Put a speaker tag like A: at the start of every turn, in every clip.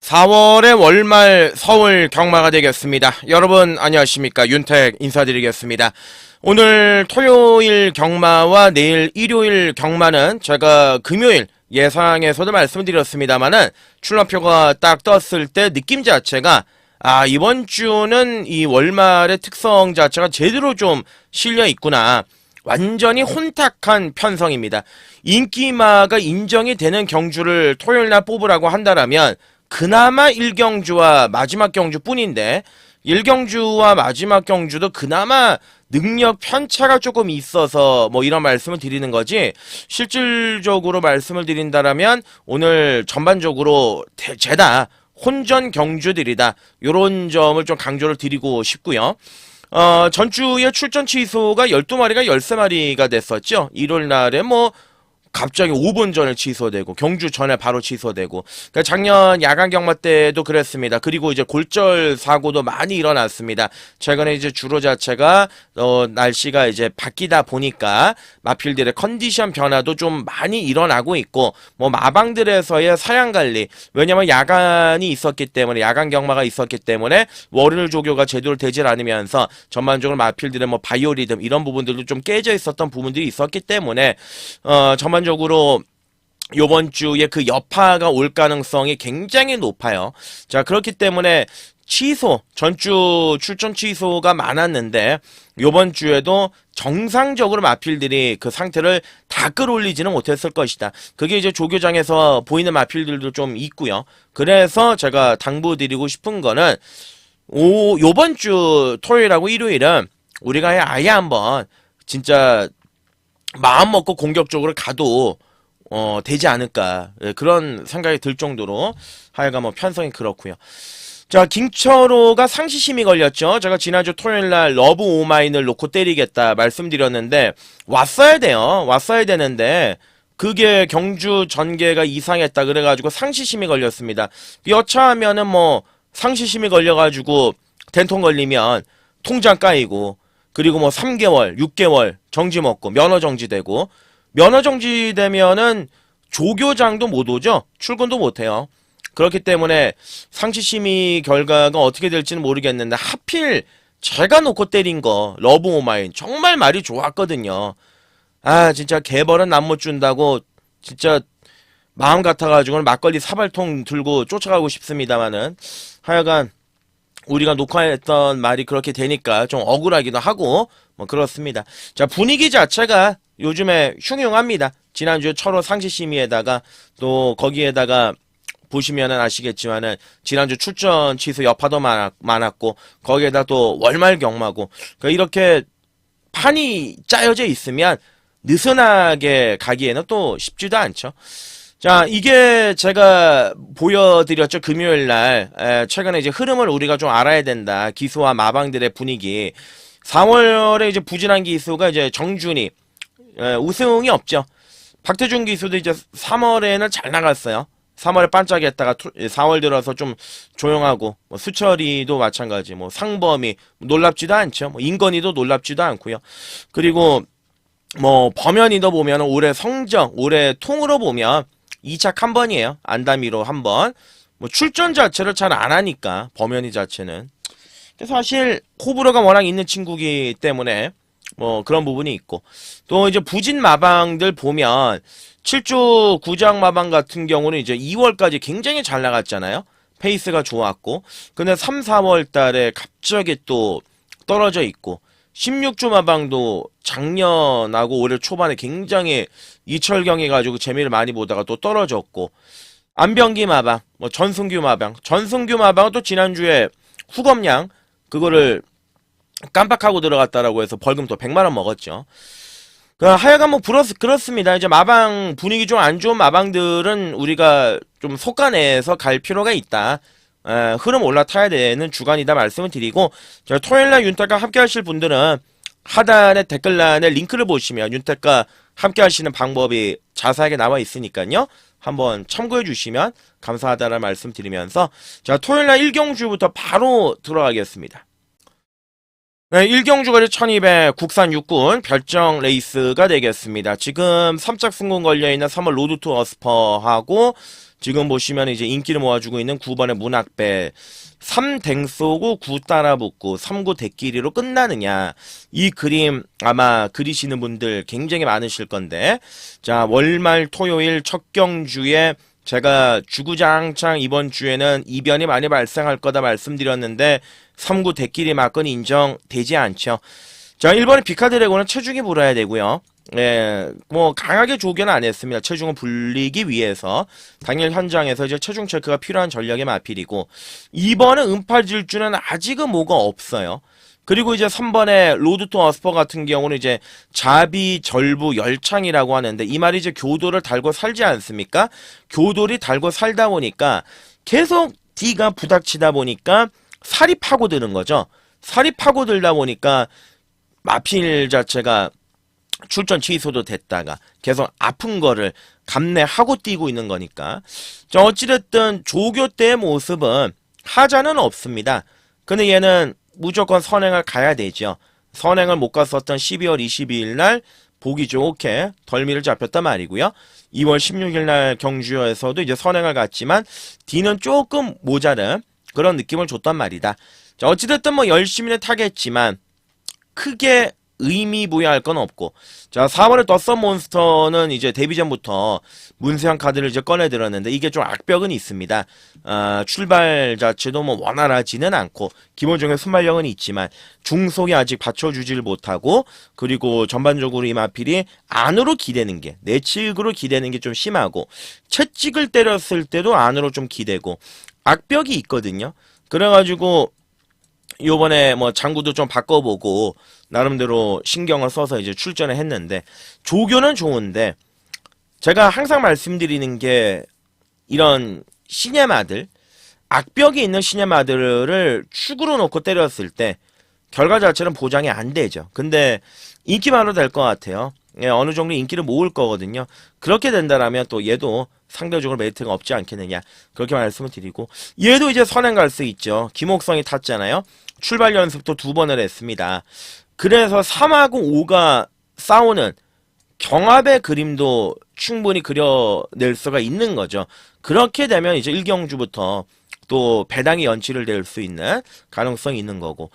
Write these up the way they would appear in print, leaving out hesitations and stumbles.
A: 4월의 월말 서울 경마가 되겠습니다. 여러분 안녕하십니까? 윤택 인사드리겠습니다. 오늘 토요일 경마와 내일 일요일 경마는 제가 금요일 예상에서도 말씀드렸습니다만은 출마표가 딱 떴을 때 느낌 자체가 이번 주는 이 월말의 특성 자체가 제대로 좀 실려 있구나. 완전히 혼탁한 편성입니다. 인기마가 인정이 되는 경주를 토요일날 뽑으라고 한다라면 그나마 1경주와 마지막 경주뿐인데 1경주와 마지막 경주도 그나마 능력 편차가 조금 있어서 뭐 이런 말씀을 드리는 거지, 실질적으로 말씀을 드린다라면 오늘 전반적으로 죄다 혼전 경주들이다, 요런 점을 좀 강조를 드리고 싶고요. 전주에 출전 취소가 12마리가 13마리가 됐었죠. 일요일 날에 갑자기 5분 전에 취소되고 경주 전에 바로 취소되고, 그러니까 작년 야간 경마 때도 그랬습니다. 그리고 이제 골절 사고도 많이 일어났습니다. 최근에 이제 주로 자체가 날씨가 이제 바뀌다 보니까 마필들의 컨디션 변화도 좀 많이 일어나고 있고, 마방들에서의 사양 관리, 왜냐면 야간이 있었기 때문에, 야간 경마가 있었기 때문에 월요일 조교가 제대로 되질 않으면서 전반적으로 마필들의 바이오리듬 이런 부분들도 좀 깨져 있었던 부분들이 있었기 때문에 전반적으로 요번 주에 그 여파가 올 가능성이 굉장히 높아요. 자, 그렇기 때문에 전주 출전 취소가 많았는데 요번 주에도 정상적으로 마필들이 그 상태를 다 끌어올리지는 못했을 것이다. 그게 이제 조교장에서 보이는 마필들도 좀 있고요. 그래서 제가 당부드리고 싶은 거는 요번 주 토요일하고 일요일은 우리가 아예 한번 진짜 마음 먹고 공격적으로 가도 되지 않을까, 그런 생각이 들 정도로 하여간 편성이 그렇고요. 자, 김철호가 상시심이 걸렸죠. 제가 지난주 토요일날 러브 오마인을 놓고 때리겠다 말씀드렸는데 왔어야 되는데 그게 경주 전개가 이상했다 그래가지고 상시심이 걸렸습니다. 여차하면은 상시심이 걸려가지고 된통 걸리면 통장 까이고, 그리고 3개월, 6개월 정지 먹고 면허 정지되고, 면허 정지되면은 조교장도 못 오죠. 출근도 못 해요. 그렇기 때문에 상시심의 결과가 어떻게 될지는 모르겠는데, 하필 제가 놓고 때린 거 러브 오마인 정말 말이 좋았거든요. 진짜 개벌은 남 못 준다고 진짜 마음 같아가지고는 막걸리 사발통 들고 쫓아가고 싶습니다만은, 하여간 우리가 녹화했던 말이 그렇게 되니까 좀 억울하기도 하고 그렇습니다. 자, 분위기 자체가 요즘에 흉흉합니다. 지난주에 철호 상시심의에다가 또 거기에다가 보시면은 아시겠지만은 지난주 출전 취소 여파도 많았고, 거기에다 또 월말 경마고, 그러니까 이렇게 판이 짜여져 있으면 느슨하게 가기에는 또 쉽지도 않죠. 자, 이게 제가 보여드렸죠. 금요일날. 최근에 이제 흐름을 우리가 좀 알아야 된다. 기수와 마방들의 분위기. 4월에 이제 부진한 기수가 이제 정준이, 우승이 없죠. 박태준 기수도 이제 3월에는 잘 나갔어요. 3월에 반짝했다가 4월 들어서 좀 조용하고, 수철이도 마찬가지, 상범이 놀랍지도 않죠. 인건이도 놀랍지도 않고요. 그리고 범현이도 보면 올해 성적, 올해 통으로 보면 2착 한 번이에요. 안다미로 한 번. 출전 자체를 잘 안 하니까, 범현이 자체는. 사실, 호불호가 워낙 있는 친구기 때문에, 그런 부분이 있고. 또 이제 부진 마방들 보면, 7주 구장 마방 같은 경우는 이제 2월까지 굉장히 잘 나갔잖아요. 페이스가 좋았고. 근데 3, 4월 달에 갑자기 또 떨어져 있고, 16주 마방도 작년하고 올해 초반에 굉장히 이철경이 가지고 재미를 많이 보다가 또 떨어졌고, 안병기 마방, 전승규 마방은 또 지난주에 후검량 그거를 깜빡하고 들어갔다라고 해서 벌금 또 100만원 먹었죠. 하여간 그렇습니다. 이제 마방 분위기 좀 안 좋은 마방들은 우리가 좀 속아내서 갈 필요가 있다. 흐름 올라타야 되는 주간이다 말씀을 드리고, 토요일날 윤택과 함께 하실 분들은 하단의 댓글란에 링크를 보시면 윤택과 함께 하시는 방법이 자세하게 나와 있으니까요. 한번 참고해 주시면 감사하다는 말씀 드리면서, 자, 토요일날 1경주부터 바로 들어가겠습니다. 네, 일경주거리 1200 국산 육군 별정 레이스가 되겠습니다. 지금 3짝 승공 걸려있는 3월 로드 투 어스퍼하고 지금 보시면 이제 인기를 모아주고 있는 9번의 문학배 3댕 쏘고 9 따라붙고 3구 대끼리로 끝나느냐, 이 그림 아마 그리시는 분들 굉장히 많으실 건데, 자 월말 토요일 첫 경주에 제가 주구장창 이번 주에는 이변이 많이 발생할 거다 말씀드렸는데 3구 대끼리 맞건 인정되지 않죠. 자 1번의 비카드래곤은 체중이 불어야 되고요. 예, 뭐 강하게 조견은 안 했습니다. 체중을 불리기 위해서 당일 현장에서 이제 체중 체크가 필요한 전략의 마필이고, 2번은 음파질주는 아직은 뭐가 없어요. 그리고 이제 3번의 로드 투 어스퍼 같은 경우는 이제 자비 절부 열창이라고 하는데, 이 말이 이제 교도를 달고 살지 않습니까? 교돌이 달고 살다 보니까 계속 D가 부닥치다 보니까 살이 파고드는 거죠. 살이 파고들다 보니까 마필 자체가 출전 취소도 됐다가 계속 아픈 거를 감내하고 뛰고 있는 거니까. 자, 어찌됐든 조교 때의 모습은 하자는 없습니다. 근데 얘는 무조건 선행을 가야 되죠. 선행을 못 갔었던 12월 22일 날 보기 좋게 덜미를 잡혔단 말이고요. 2월 16일 날 경주에서도 이제 선행을 갔지만 D는 조금 모자른 그런 느낌을 줬단 말이다. 자, 어찌됐든 뭐 열심히는 타겠지만 크게 의미 부여할 건 없고, 자 4번의 더썸 몬스터는 이제 데뷔 전부터 문세영 카드를 이제 꺼내 들었는데 이게 좀 악벽은 있습니다. 출발 자체도 뭐 원활하지는 않고 기본적인 순발력은 있지만 중속이 아직 받쳐주질 못하고, 그리고 전반적으로 이 마필이 안으로 기대는 게, 내측으로 기대는 게 좀 심하고, 채찍을 때렸을 때도 안으로 좀 기대고 악벽이 있거든요. 그래가지고 요번에 뭐 장구도 좀 바꿔보고 나름대로 신경을 써서 이제 출전을 했는데, 조교는 좋은데 제가 항상 말씀드리는 게, 이런 시네마들, 악벽이 있는 시네마들을 축으로 놓고 때렸을 때 결과 자체는 보장이 안 되죠. 근데 인기만으로 될 것 같아요. 예, 어느 정도 인기를 모을 거거든요. 그렇게 된다라면 또 얘도 상대적으로 메리트가 없지 않겠느냐, 그렇게 말씀을 드리고, 얘도 이제 선행 갈 수 있죠. 김옥성이 탔잖아요. 출발 연습도 2번을 했습니다. 그래서 3하고 5가 싸우는 경합의 그림도 충분히 그려낼 수가 있는 거죠. 그렇게 되면 이제 1경주부터 또 배당이 연치를 될 수 있는 가능성이 있는 거고,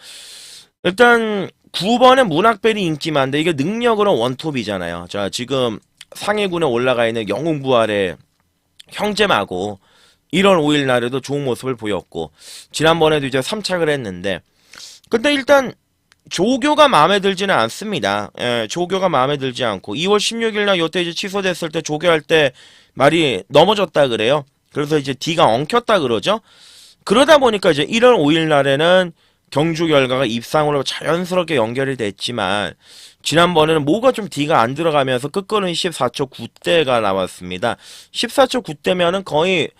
A: 일단 9번의 문학벨이 인기 많은데 이게 능력으로 원톱이잖아요. 자 지금 상위군에 올라가 있는 영웅부활의 형제마고 1월 5일 날에도 좋은 모습을 보였고, 지난번에도 이제 3착을 했는데, 근데 일단 조교가 마음에 들지는 않습니다. 예, 조교가 마음에 들지 않고 2월 16일 날 요때 이제 취소됐을 때 조교할 때 말이 넘어졌다 그래요. 그래서 이제 D가 엉켰다 그러죠. 그러다 보니까 이제 1월 5일 날에는 경주 결과가 입상으로 자연스럽게 연결이 됐지만, 지난번에는 뭐가 좀 D가 안 들어가면서 끝거는 14초 9대가 나왔습니다. 14초 9대면은 거의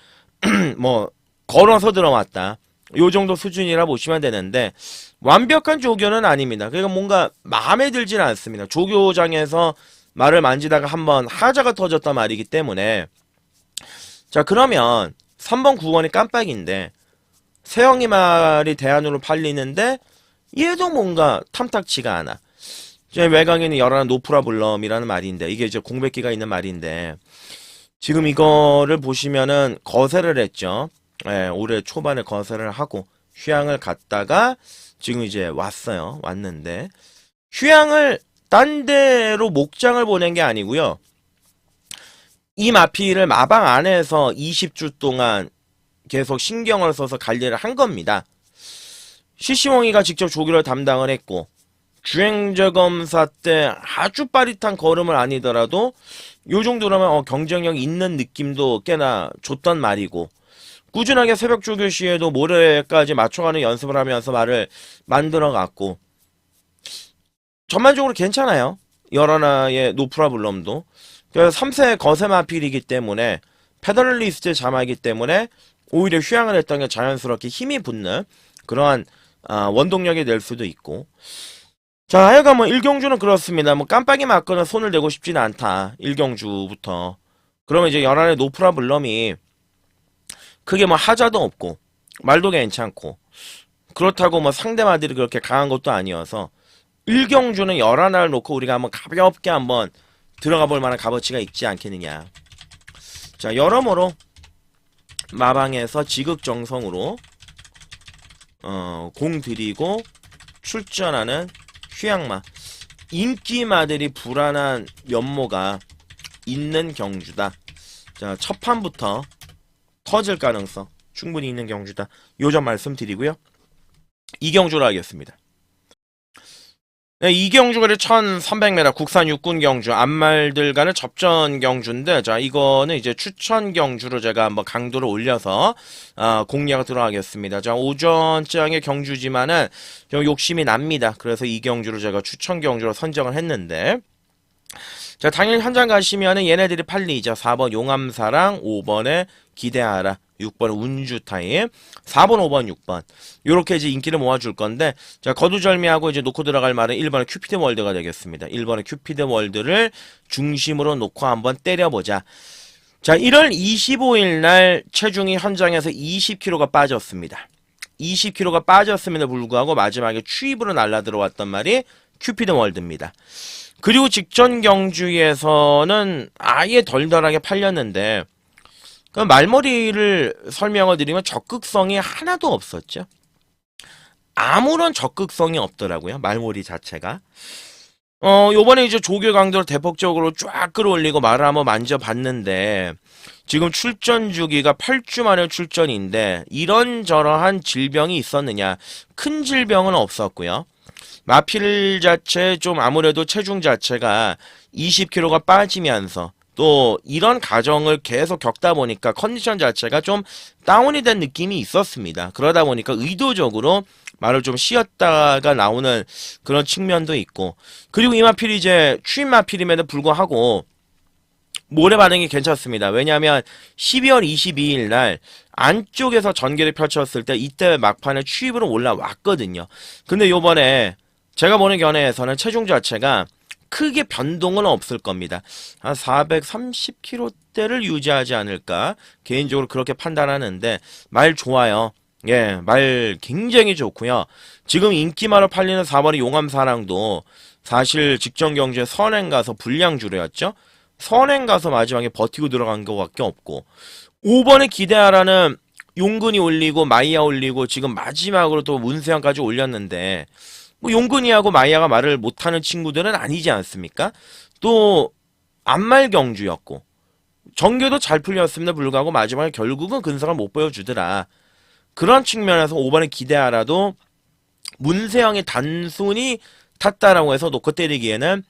A: 뭐 걸어서 들어왔다, 요 정도 수준이라 보시면 되는데, 완벽한 조교는 아닙니다. 그러니까 뭔가 마음에 들지는 않습니다. 조교장에서 말을 만지다가 한번 하자가 터졌단 말이기 때문에. 자 그러면 3번 9번이 깜빡인데 세영이 말이 대안으로 팔리는데 얘도 뭔가 탐탁치가 않아. 이제 외곽에는 열하나 노프라 블럼이라는 말인데, 이게 이제 공백기가 있는 말인데, 지금 이거를 보시면은 거세를 했죠. 예, 올해 초반에 거세를 하고 휴양을 갔다가 지금 이제 왔는데, 휴양을 딴 데로 목장을 보낸 게 아니고요. 이 마피를 마방 안에서 20주 동안 계속 신경을 써서 관리를 한 겁니다. 시시몽이가 직접 조교를 담당을 했고, 주행자 검사 때 아주 빠릿한 걸음을 아니더라도 요 정도라면 경쟁력 있는 느낌도 꽤나 줬단 말이고, 꾸준하게 새벽 조교 시에도 모레까지 맞춰가는 연습을 하면서 말을 만들어갔고, 전반적으로 괜찮아요. 열하나의 노프라블럼도 3세 거세 마필이기 때문에, 페더럴리스트 자마이기 때문에 오히려 휴양을 했던 게 자연스럽게 힘이 붙는 그러한 원동력이 될 수도 있고. 자 하여간 뭐 1경주는 그렇습니다. 뭐 깜빡이 맞거나 손을 대고 싶지는 않다, 1경주부터. 그러면 이제 열한의 노프라블럼이 크게 뭐 하자도 없고 말도 괜찮고 그렇다고 뭐 상대마들이 그렇게 강한 것도 아니어서 1경주는 11알 놓고 우리가 한번 가볍게 한번 들어가 볼 만한 값어치가 있지 않겠느냐. 자, 여러모로 마방에서 지극정성으로 공 들이고 출전하는 휴양마, 인기마들이 불안한 면모가 있는 경주다. 자, 첫 판부터 터질 가능성 충분히 있는 경주다. 요점 말씀드리고요. 이 경주로 하겠습니다. 네, 이 경주거리 1300m 국산 육군 경주 암말들 간의 접전 경주인데, 자, 이거는 이제 추천 경주로 제가 한번 강도를 올려서 공략을 들어가겠습니다. 자, 오전장의 경주지만은 좀 욕심이 납니다. 그래서 이 경주로 제가 추천 경주로 선정을 했는데, 자, 당일 현장 가시면은 얘네들이 팔리죠. 4번 용암사랑 5번에 기대하라, 6번 운주타임, 4번, 5번, 6번. 요렇게 이제 인기를 모아줄 건데, 자, 거두절미하고 이제 놓고 들어갈 말은 1번의 큐피드 월드가 되겠습니다. 1번의 큐피드 월드를 중심으로 놓고 한번 때려보자. 자, 1월 25일 날 체중이 현장에서 20kg가 빠졌습니다. 20kg가 빠졌음에도 불구하고 마지막에 추입으로 날라 들어왔던 말이 큐피드 월드입니다. 그리고 직전 경주에서는 아예 덜덜하게 팔렸는데, 그 말머리를 설명을 드리면 적극성이 하나도 없었죠. 아무런 적극성이 없더라고요. 말머리 자체가. 요번에 이제 조교 강도를 대폭적으로 쫙 끌어올리고 말을 한번 만져봤는데, 지금 출전 주기가 8주 만에 출전인데, 이런저러한 질병이 있었느냐. 큰 질병은 없었고요. 마필 자체 좀 아무래도 체중 자체가 20kg가 빠지면서 또 이런 과정을 계속 겪다 보니까 컨디션 자체가 좀 다운이 된 느낌이 있었습니다. 그러다 보니까 의도적으로 말을 좀 쉬었다가 나오는 그런 측면도 있고, 그리고 이 마필이 이제 추임 마필임에도 불구하고 모래 반응이 괜찮습니다. 왜냐하면 12월 22일 날 안쪽에서 전개를 펼쳤을 때 이때 막판에 추입으로 올라왔거든요. 근데 요번에 제가 보는 견해에서는 체중 자체가 크게 변동은 없을 겁니다. 한 430kg대를 유지하지 않을까 개인적으로 그렇게 판단하는데, 말 좋아요. 예, 말 굉장히 좋고요. 지금 인기마로 팔리는 4번의 용암사랑도 사실 직전 경주에 선행 가서 불량주례였죠. 선행 가서 마지막에 버티고 들어간 것밖에 없고, 5번에 기대하라는 용근이 올리고 마이야 올리고 지금 마지막으로 또 문세영까지 올렸는데, 뭐 용근이하고 마이야가 말을 못하는 친구들은 아니지 않습니까? 또 암말 경주였고 전개도 잘 풀렸음에도 불구하고 마지막에 결국은 근성을 못 보여주더라. 그런 측면에서 5번에 기대하라도 문세영이 단순히 탔다라고 해서 놓고 때리기에는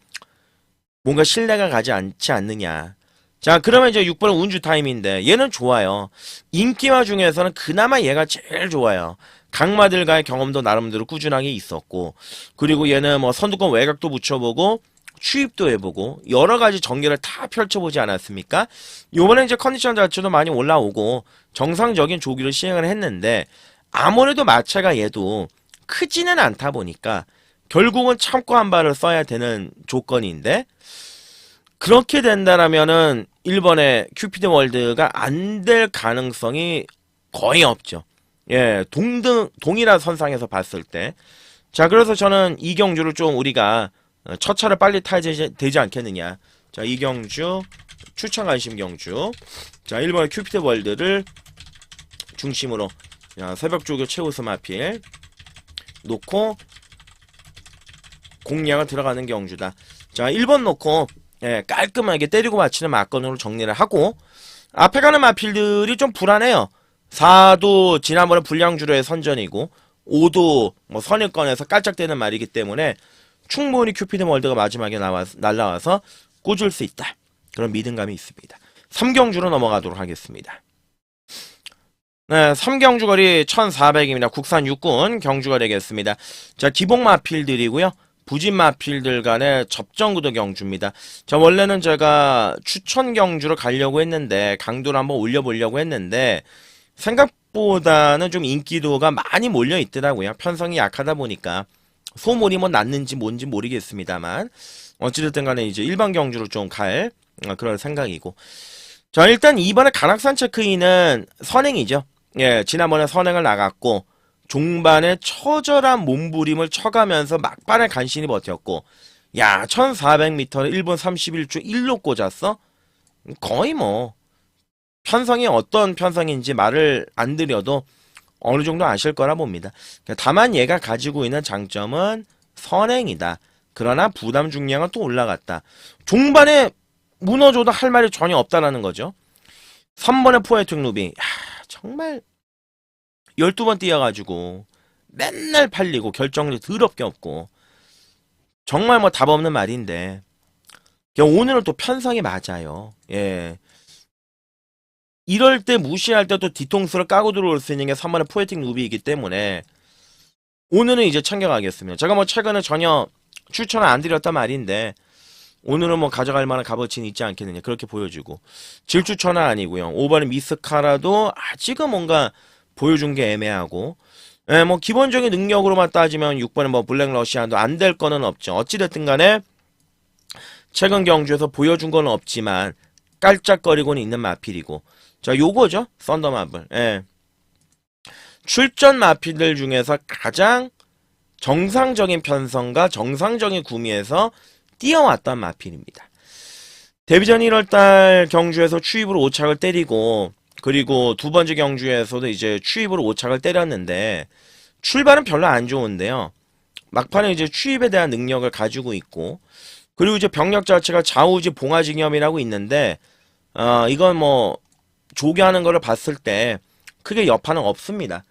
A: 뭔가 신뢰가 가지 않지 않느냐. 자, 그러면 이제 6번은 운주 타임인데 얘는 좋아요. 인기마 중에서는 그나마 얘가 제일 좋아요. 강마들과의 경험도 나름대로 꾸준하게 있었고, 그리고 얘는 뭐 선두권 외곽도 붙여보고 추입도 해보고 여러가지 전개를 다 펼쳐보지 않았습니까? 요번에 이제 컨디션 자체도 많이 올라오고 정상적인 조기를 시행을 했는데, 아무래도 마차가 얘도 크지는 않다 보니까 결국은 참고 한 발을 써야 되는 조건인데, 그렇게 된다라면은 1번의 큐피드 월드가 안 될 가능성이 거의 없죠. 예, 동일한 선상에서 봤을 때. 자, 그래서 저는 이 경주를 좀 우리가 첫 차를 빨리 타야 되지 않겠느냐. 자, 이 경주, 추천 관심 경주. 자, 1번의 큐피드 월드를 중심으로, 자, 새벽 조교 최우수 마필 놓고 공략을 들어가는 경주다. 자, 1번 놓고, 예, 깔끔하게 때리고 맞히는 마건으로 정리를 하고, 앞에 가는 마필들이 좀 불안해요. 4도 지난번에 불량주로의 선전이고 5도 뭐 선일권에서 깔짝대는 말이기 때문에 충분히 큐피드 월드가 마지막에 날라와서 꽂을 수 있다. 그런 믿음감이 있습니다. 3경주로 넘어가도록 하겠습니다. 네, 3경주 거리 1400입니다. 국산 육군 경주가 되겠습니다. 자, 기복 마필들이고요. 부진 마필들 간의 접전구도 경주입니다. 자, 원래는 제가 추천 경주로 가려고 했는데 강도를 한번 올려보려고 했는데 생각보다는 좀 인기도가 많이 몰려 있더라고요. 편성이 약하다 보니까 소문이 뭐 났는지 뭔지 모르겠습니다만 어찌됐든 간에 이제 일반 경주로 좀 갈 그런 생각이고, 자, 일단 이번에 간악산 체크인은 선행이죠. 예, 지난번에 선행을 나갔고 종반에 처절한 몸부림을 쳐가면서 막판에 간신히 버텼고, 야, 1400m를 1분 31초 1로 꽂았어? 거의 뭐 편성이 어떤 편성인지 말을 안 드려도 어느 정도 아실 거라 봅니다. 다만 얘가 가지고 있는 장점은 선행이다. 그러나 부담 중량은 또 올라갔다. 종반에 무너져도 할 말이 전혀 없다라는 거죠. 3번의 포에틱 루비. 야, 정말 12번 뛰어가지고 맨날 팔리고 결정도 더럽게 없고 정말 뭐 답 없는 말인데 오늘은 또 편성이 맞아요. 예. 이럴 때 무시할 때 또 뒤통수를 까고 들어올 수 있는 게 3번의 포에틱 루비이기 때문에 오늘은 이제 챙겨가겠습니다. 제가 뭐 최근에 전혀 추천을 안 드렸단 말인데 오늘은 뭐 가져갈 만한 값어치는 있지 않겠느냐 그렇게 보여주고 질주천은 아니고요. 5번의 미스카라도 아직은 뭔가 보여준 게 애매하고 예, 뭐 기본적인 능력으로만 따지면 6번의 뭐 블랙러시안도 안 될 거는 없죠. 어찌됐든 간에 최근 경주에서 보여준 건 없지만 깔짝거리고는 있는 마필이고 자 요거죠. 썬더마블. 예. 출전 마필들 중에서 가장 정상적인 편성과 정상적인 구미에서 뛰어왔던 마필입니다. 데뷔전 1월달 경주에서 추입으로 5착을 때리고 그리고 두 번째 경주에서도 이제 추입으로 5착을 때렸는데 출발은 별로 안 좋은데요. 막판에 이제 추입에 대한 능력을 가지고 있고 그리고 이제 병력 자체가 좌우지 봉화징염이라고 있는데 이건 뭐 조교하는 거를 봤을 때 크게 여파는 없습니다.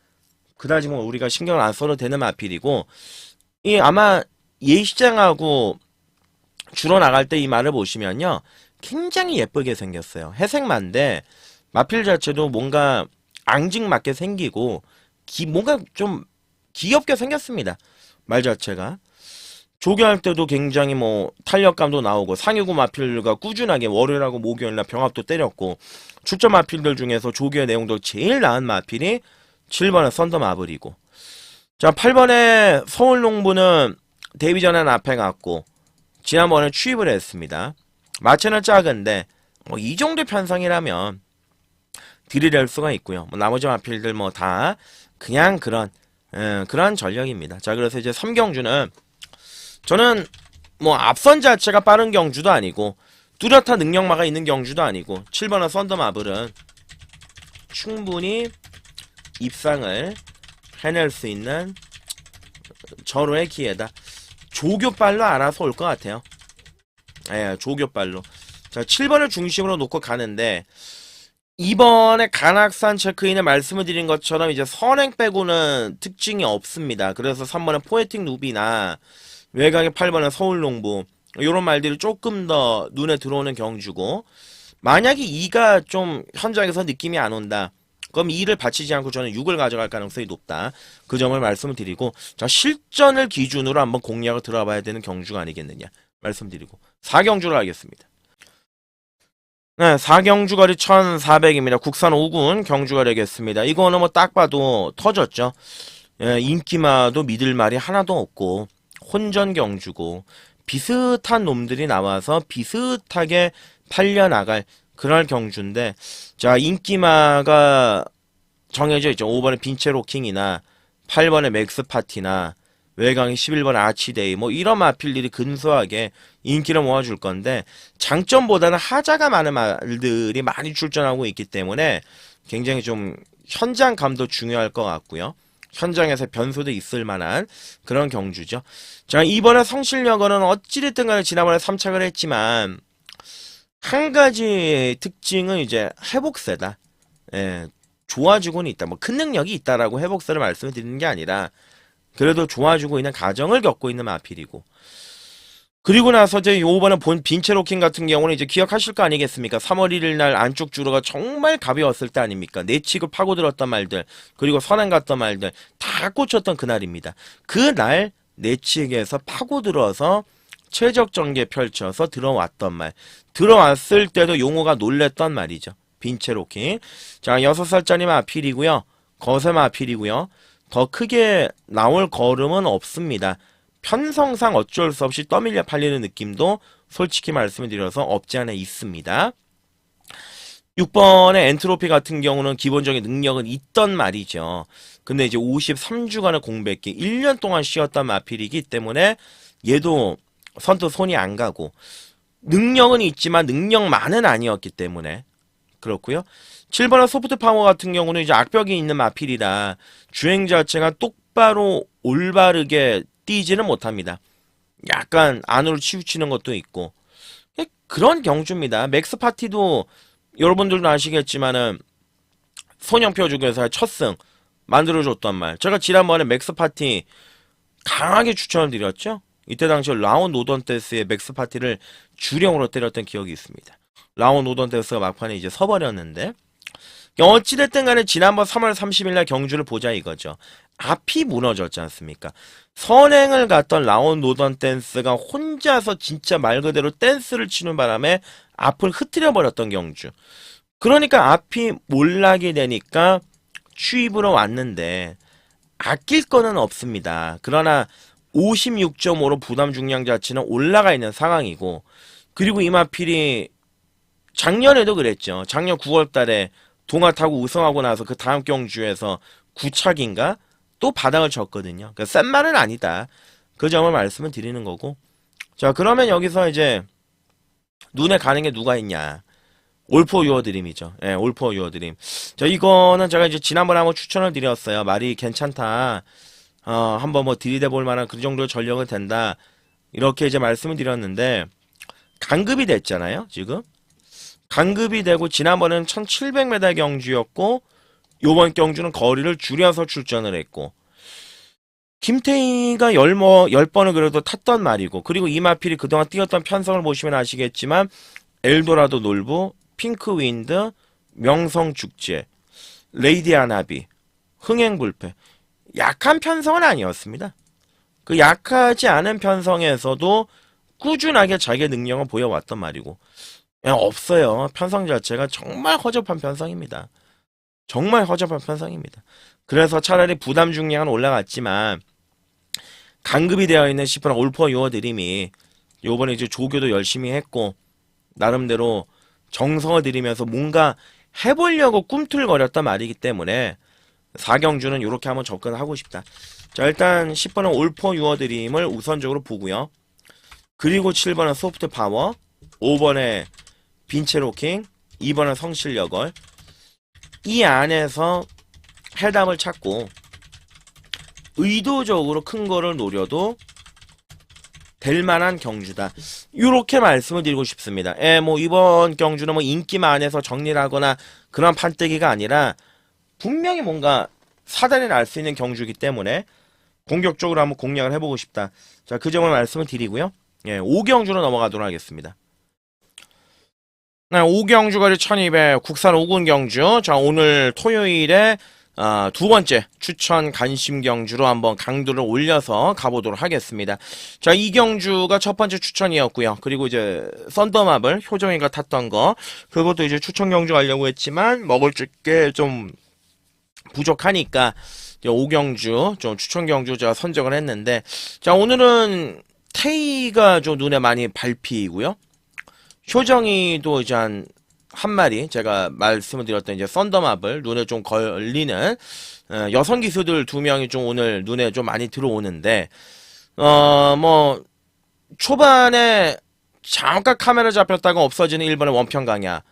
A: 그다지 뭐 우리가 신경을 안 써도 되는 마필이고 이 아마 예시장하고 주로 나갈 때 이 말을 보시면요. 굉장히 예쁘게 생겼어요. 회색만데 마필 자체도 뭔가 앙증맞게 생기고 뭔가 좀 귀엽게 생겼습니다. 말 자체가. 조교할 때도 굉장히 뭐 탄력감도 나오고 상위구 마필과 꾸준하게 월요일하고 목요일날 병합도 때렸고 출전 마필들 중에서 조교의 내용도 제일 나은 마필이 7번의 썬더마블이고 자 8번의 서울농부는 데뷔전에 앞에 갔고 지난번에 추입을 했습니다. 마체는 작은데 뭐 이 정도 편성이라면 딜이 수가 있고요. 뭐 나머지 마필들 뭐 다 그냥 그런 전력입니다. 자 그래서 이제 3경주는 저는 뭐 앞선 자체가 빠른 경주도 아니고 뚜렷한 능력마가 있는 경주도 아니고 7번의 썬더마블은 충분히 입상을 해낼 수 있는 절호의 기회다. 조교빨로 알아서 올 것 같아요. 예, 조교빨로. 자, 7번을 중심으로 놓고 가는데 이번에 간악산 체크인에 말씀을 드린 것처럼 이제 선행 빼고는 특징이 없습니다. 그래서 3번의 포에틱 루비나 외곽의 8번의 서울농부 이런 말들이 조금 더 눈에 들어오는 경주고 만약에 2가 좀 현장에서 느낌이 안 온다. 그럼 2를 받치지 않고 저는 6을 가져갈 가능성이 높다. 그 점을 말씀을 드리고 자 실전을 기준으로 한번 공략을 들어봐야 되는 경주가 아니겠느냐 말씀드리고 4경주를 하겠습니다. 네, 4경주 거리 1400입니다. 국산 5군 경주가 되겠습니다. 이거는 뭐 딱 봐도 터졌죠. 예, 인기마도 믿을 말이 하나도 없고 혼전 경주고 비슷한 놈들이 나와서 비슷하게 팔려나갈 그럴 경주인데 자 인기마가 정해져 있죠. 5번의 빈체로킹이나 8번의 맥스파티나 외곽의 11번 아치데이 뭐 이런 마필들이 근소하게 인기를 모아줄 건데 장점보다는 하자가 많은 말들이 많이 출전하고 있기 때문에 굉장히 좀 현장감도 중요할 것 같고요. 현장에서 변수도 있을 만한 그런 경주죠. 자 이번에 성실여고는 어찌됐든 간에 지난번에 3착을 했지만 한 가지 특징은 이제 회복세다. 예, 좋아지고는 있다. 뭐 큰 능력이 있다라고 회복세를 말씀을 드리는 게 아니라 그래도 좋아지고 있는 가정을 겪고 있는 마필이고 그리고 나서 이제 요번에 본 빈체로킹 같은 경우는 이제 기억하실 거 아니겠습니까? 3월 1일 날 안쪽 주로가 정말 가벼웠을 때 아닙니까? 내치고 파고들었던 말들 그리고 선행 갔던 말들 다 꽂혔던 그날입니다. 그날 내치기에서 파고들어서 최적 전개 펼쳐서 들어왔던 말 들어왔을 때도 용호가 놀랬던 말이죠. 빈체로킹 자 6살짜리 마필이고요. 거세 마필이고요. 더 크게 나올 걸음은 없습니다. 편성상 어쩔 수 없이 떠밀려 팔리는 느낌도 솔직히 말씀을 드려서 없지 않아 있습니다. 6번의 엔트로피 같은 경우는 기본적인 능력은 있던 말이죠. 근데 이제 53주간의 공백기, 1년 동안 쉬었던 마필이기 때문에 얘도 선뜻 손이 안 가고, 능력은 있지만 능력만은 아니었기 때문에 그렇고요. 7번의 소프트 파워 같은 경우는 이제 악벽이 있는 마필이라 주행 자체가 똑바로 올바르게 뛰지는 못합니다. 약간 안으로 치우치는 것도 있고 그런 경주입니다. 맥스 파티도 여러분들도 아시겠지만은 손영표 중에서 첫 승 만들어줬단 말. 제가 지난번에 맥스 파티 강하게 추천을 드렸죠. 이때 당시 라온 노던테스의 맥스 파티를 주령으로 때렸던 기억이 있습니다. 라온 노던테스가 막판에 이제 서버렸는데 어찌됐든 간에 지난번 3월 30일날 경주를 보자 이거죠. 앞이 무너졌지 않습니까? 선행을 갔던 라온 노던 댄스가 혼자서 진짜 말 그대로 댄스를 치는 바람에 앞을 흐트려 버렸던 경주. 그러니까 앞이 몰락이 되니까 추입으로 왔는데 아낄 거는 없습니다. 그러나 56.5로 부담 중량 자체는 올라가 있는 상황이고, 그리고 이마필이 작년에도 그랬죠. 작년 9월 달에 동아 타고 우승하고 나서 그 다음 경주에서 9착인가? 또 바닥을 쳤거든요. 그러니까 센 말은 아니다. 그 점을 말씀을 드리는 거고. 자, 그러면 여기서 이제 눈에 가는 게 누가 있냐. 올포 유어드림이죠. 예, 올포 유어드림. 자, 이거는 제가 이제 지난번에 한번 추천을 드렸어요. 말이 괜찮다. 한번 뭐 들이대볼 만한 그 정도의 전력은 된다. 이렇게 이제 말씀을 드렸는데, 강급이 됐잖아요, 지금. 강급이 되고, 지난번에는 1700m 경주였고, 요번 경주는 거리를 줄여서 출전을 했고, 김태희가 10번을 그래도 탔던 말이고, 그리고 이마필이 그동안 뛰었던 편성을 보시면 아시겠지만, 엘도라도 놀부, 핑크윈드, 명성축제, 레이디아나비, 흥행불패. 약한 편성은 아니었습니다. 그 약하지 않은 편성에서도 꾸준하게 자기의 능력을 보여왔단 말이고, 그냥 없어요. 편성 자체가 정말 허접한 편성입니다. 정말 허접한 편성입니다. 그래서 차라리 부담 중량은 올라갔지만 강급이 되어 있는 10번 올포 유어드림이 요번에 이제 조교도 열심히 했고 나름대로 정성을 들이면서 뭔가 해보려고 꿈틀거렸단 말이기 때문에 4경주는 이렇게 한번 접근하고 싶다. 자, 일단 10번은 올포 유어드림을 우선적으로 보고요. 그리고 7번은 소프트 파워, 5번에 빈체로킹, 2번은 성실여걸. 이 안에서 해담을 찾고 의도적으로 큰 거를 노려도 될 만한 경주다. 이렇게 말씀을 드리고 싶습니다. 뭐 이번 경주는 뭐 인기만해서 정리를 하거나 그런 판때기가 아니라 분명히 뭔가 사단이 날 수 있는 경주이기 때문에 공격적으로 한번 공략을 해보고 싶다. 자, 그 점을 말씀을 드리고요. 5경주로 넘어가도록 하겠습니다. 네, 5경주거리 1200 국산 5군 경주. 자, 오늘 토요일에 두 번째 추천 관심 경주로 한번 강도를 올려서 가보도록 하겠습니다. 자, 이 경주가 첫 번째 추천이었고요. 그리고 이제 썬더마블 효정이가 탔던 거 그것도 이제 추천 경주 가려고 했지만 먹을 게 좀 부족하니까 5경주 좀 추천 경주 제가 선정을 했는데, 자, 오늘은 테이가 좀 눈에 많이 밟히고요. 효정이도 이제 한 마리 제가 말씀을 드렸던 이제 썬더마블 눈에 좀 걸리는 여성 기수들 2명이 좀 오늘 눈에 좀 많이 들어오는데, 뭐 초반에 잠깐 카메라 잡혔다가 없어지는 1번의 원평 강야,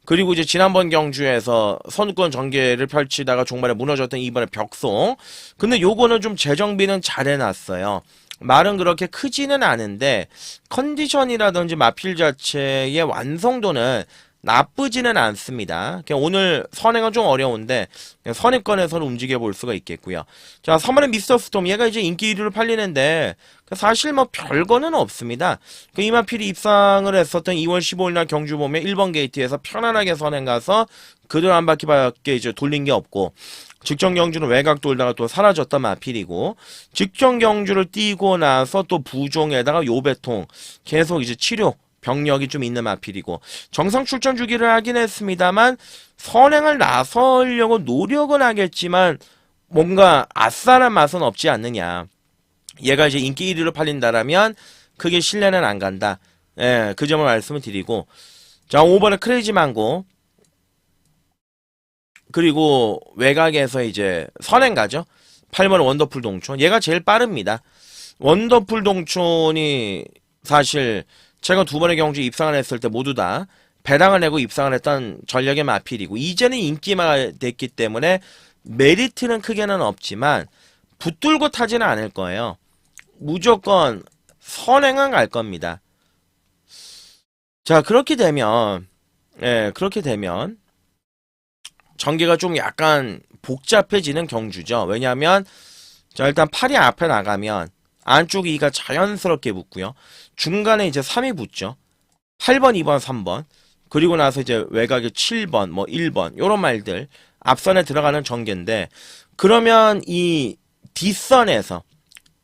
A: 그리고 이제 지난번 경주에서 선두권 전개를 펼치다가 종말에 무너졌던 2번의 벽송. 근데 요거는 좀 재정비는 잘 해놨어요. 말은 그렇게 크지는 않은데 컨디션이라든지 마필 자체의 완성도는 나쁘지는 않습니다. 그냥 오늘 선행은 좀 어려운데 선입권에서는 움직여 볼 수가 있겠고요. 자, 3번의 미스터 스톰, 얘가 이제 인기 1위로 팔리는데 사실 뭐 별거는 없습니다. 이마필이 입상을 했었던 2월 15일날 경주 보면 1번 게이트에서 편안하게 선행 가서 그대로 한 바퀴밖에 이제 돌린 게 없고, 직전 경주는 외곽 돌다가 또 사라졌던 마필이고, 직전 경주를 뛰고 나서 또 부종에다가 요배통 계속 이제 치료 병력이 좀 있는 마필이고, 정상 출전 주기를 하긴 했습니다만 선행을 나서려고 노력은 하겠지만 뭔가 아싸란 맛은 없지 않느냐. 얘가 이제 인기 1위로 팔린다라면 크게 신뢰는 안 간다. 그 점을 말씀을 드리고, 자, 5번의 크레이지 망고, 그리고 외곽에서 이제 선행 가죠. 8번 원더풀 동촌. 얘가 제일 빠릅니다. 원더풀 동촌이 사실 최근 두 번의 경주 입상을 했을 때 모두 다 배당을 내고 입상을 했던 전력의 마필이고 이제는 인기가 됐기 때문에 메리트는 크게는 없지만 붙들고 타지는 않을 거예요. 무조건 선행은 갈 겁니다. 자, 그렇게 되면 전개가 좀 약간 복잡해지는 경주죠. 왜냐하면 자, 일단 8이 앞에 나가면 안쪽 2가 자연스럽게 붙고요. 중간에 이제 3이 붙죠. 8번, 2번, 3번. 그리고 나서 이제 외곽에 7번, 뭐 1번 요런 말들 앞선에 들어가는 전개인데 그러면 이 뒷선에서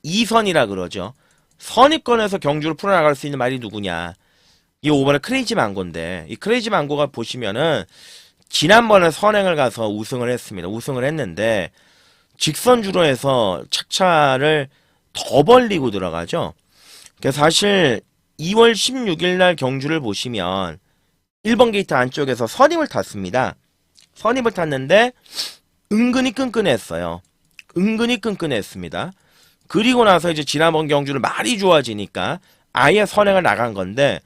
A: 2선이라 그러죠. 선입권에서 경주를 풀어나갈 수 있는 말이 누구냐. 이 5번의 크레이지 망고인데 이 크레이지 망고가 보시면은 지난번에 선행을 가서 우승을 했습니다. 우승을 했는데 직선주로 해서 착차를 더 벌리고 들어가죠. 그래서 사실 2월 16일 날 경주를 보시면 1번 게이트 안쪽에서 선입을 탔습니다. 선입을 탔는데 은근히 끈끈했어요. 은근히 끈끈했습니다. 그리고 나서 이제 지난번 경주를 말이 좋아지니까 아예 선행을 나간 건데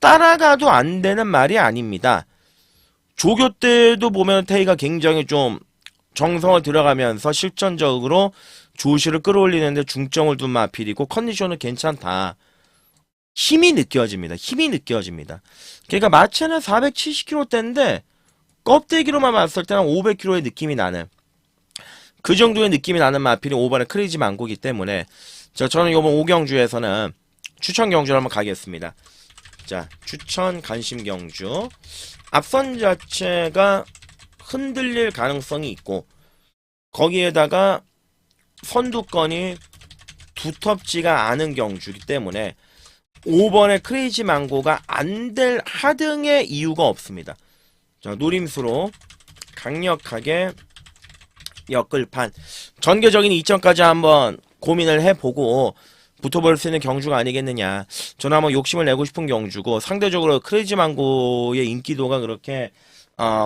A: 따라가도 안 되는 말이 아닙니다. 조교 때도 보면 테이가 굉장히 좀 정성을 들어가면서 실전적으로 조시를 끌어올리는데 중점을 둔 마필이고 컨디션은 괜찮다. 힘이 느껴집니다. 힘이 느껴집니다. 그러니까 마체는 470kg대인데 껍데기로만 봤을 때는 500kg의 느낌이 나는 그 정도의 느낌이 나는 마필이 5번의 크레이지 망고기 때문에 자, 저는 이번 5경주에서는 추천 경주를 한번 가겠습니다. 자, 추천 간심 경주. 앞선 자체가 흔들릴 가능성이 있고 거기에다가 선두권이 두텁지가 않은 경주이기 때문에 5번의 크레이지 망고가 안 될 하등의 이유가 없습니다. 자, 노림수로 강력하게 엮을판 전개적인 이점까지 한번 고민을 해보고 붙어볼 수 있는 경주가 아니겠느냐. 저는 한번 욕심을 내고 싶은 경주고 상대적으로 크레이지 망고의 인기도가 그렇게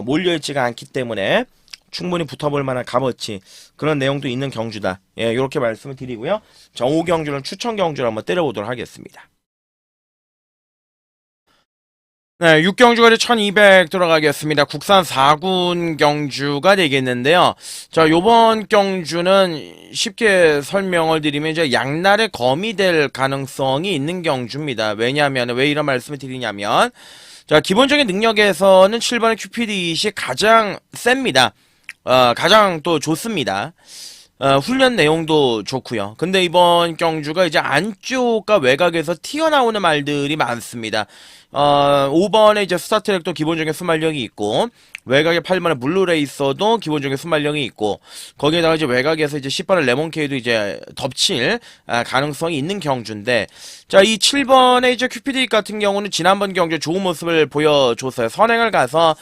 A: 몰려있지가 않기 때문에 충분히 붙어볼 만한 값어치 그런 내용도 있는 경주다. 예, 이렇게 말씀을 드리고요. 자, 5경주는 추천 경주를 한번 때려보도록 하겠습니다. 네, 6경주가 이제 1200 들어가겠습니다. 국산 4군 경주가 되겠는데요. 자, 요번 경주는 쉽게 설명을 드리면 이제 양날의 검이 될 가능성이 있는 경주입니다. 왜냐하면, 왜 이런 말씀을 드리냐면, 자, 기본적인 능력에서는 7번의 큐피드잇이 가장 셉니다. 가장 또 좋습니다. 훈련 내용도 좋고요. 근데 이번 경주가 이제 안쪽과 외곽에서 튀어나오는 말들이 많습니다. 5번에 이제 스타트랙도 기본적인 순발력이 있고 외곽에 8번의 블루레이서도 기본적인 순발력이 있고 거기에다가 이제 외곽에서 이제 10번의 레몬케이도 이제 덮칠 가능성이 있는 경주인데 자, 이 7번의 이제 큐피드 같은 경우는 지난번 경주에 좋은 모습을 보여줬어요. 선행을 가서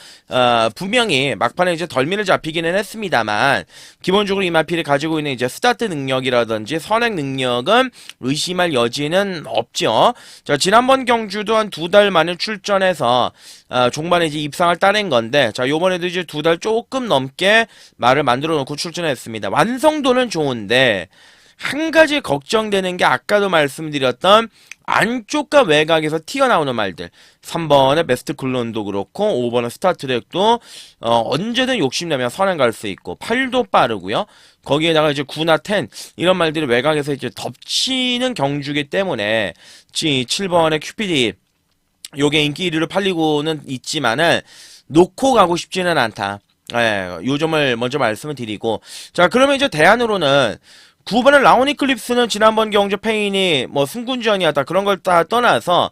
A: 분명히 막판에 이제 덜미를 잡히기는 했습니다만 기본적으로 이 마필이 가지고 있는 이제 스타트 능력이라든지 선행 능력은 의심할 여지는 없죠. 자, 지난번 경주도 한 2달 만에 출전해서 종반에 이제 입상을 따낸 건데 자, 요번에도 이제 2달 조금 넘게 말을 만들어 놓고 출전했습니다. 완성도는 좋은데 한 가지 걱정되는 게 아까도 말씀드렸던 안쪽과 외곽에서 튀어나오는 말들 3번의 베스트 클론도 그렇고 5번의 스타트랙도 언제든 욕심내면 선행 갈 수 있고 8도 빠르고요. 거기에다가 이제 9나 10 이런 말들이 외곽에서 이제 덮치는 경주기 때문에 7번의 큐피디 요게 인기 1위로 팔리고는 있지만은 놓고 가고 싶지는 않다. 예, 요 점을 먼저 말씀을 드리고 자, 그러면 이제 대안으로는 9번의 라오니클립스는 지난번 경주 페인이 뭐 승군전이었다 그런 걸 다 떠나서